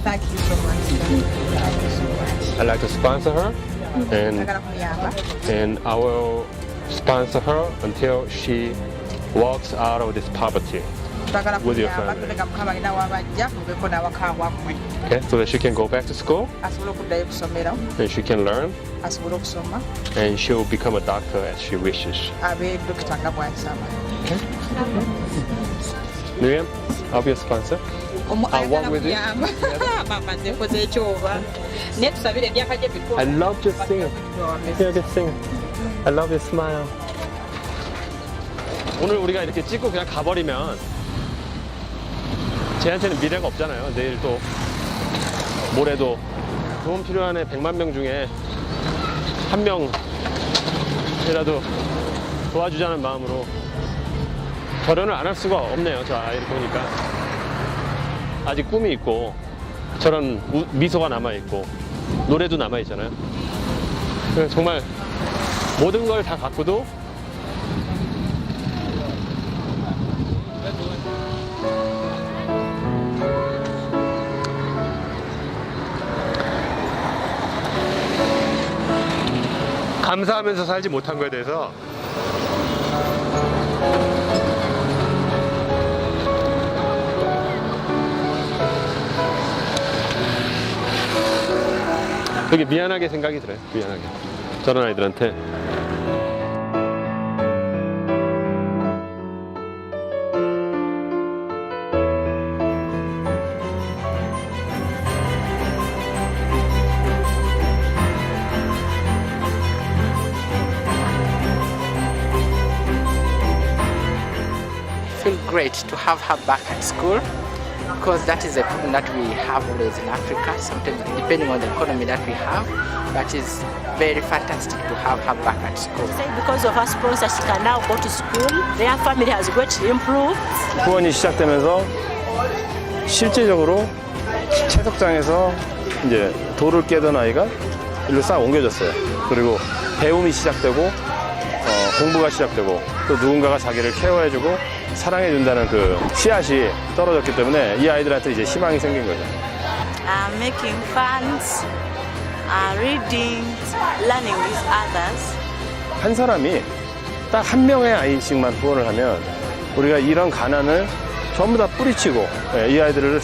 Thank you so much. I like to sponsor her, Njagala kumuyamba. and I will sponsor her until she walks out of this poverty. Twagala With your kumuyamba family. tuleka mukama alina wabajja mubeeko n'awaka wammwe Okay, so that she can go back to school asobole okuddayo kusomera and she can learn asobole okusoma and she will become a doctor as she wishes. abe dokita nga bw'asaba. Miriam, I'll be a sponsor. I'll walk with you. Mama nze nkoze ekyoba naye tusabire ebyaka gye I love your singing. Yeah, just sing. I love your smile. 오늘 우리가 이렇게 찍고 그냥 가버리면 쟤한테는 미래가 없잖아요. 내일 또 모레도 도움 필요한 애 100만 명 중에 한 명이라도 도와주자는 마음으로 결혼을 안 할 수가 없네요. 저 아이를 보니까 아직 꿈이 있고 저런 미소가 남아있고 노래도 남아있잖아요. 그래서 정말 모든 걸 다 갖고도 감사하면서 살지 못한 거에 대해서 되게 미안하게 생각이 들어요. 미안하게. 저런 아이들한테. Feel great to have her back at school because that is a problem that we have always in Africa, sometimes depending on the economy that we have, but it's very fantastic to have her back at school. Because of her sponsor, she can now go to school. Their family has greatly improved. 후원이 시작되면서 실제적으로 채석장에서 이제 돌을 깨던 아이가 일로 싹 옮겨졌어요. 그리고 배움이 시작되고 공부가 시작되고 또 누군가가 자기를 케어해주고 사랑해준다는 그 씨앗이 떨어졌기 때문에 이 아이들한테 이제 희망이 생긴 거죠. Making fans, reading, learning with others. 한 사람이 딱 한 명의 아이씩만 후원을 하면 우리가 이런 가난을 전부 다 뿌리치고 이 아이들을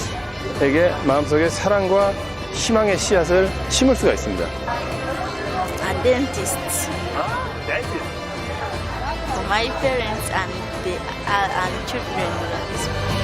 아이들에게 마음속에 사랑과 희망의 씨앗을 심을 수가 있습니다. A dentist. For my parents and children.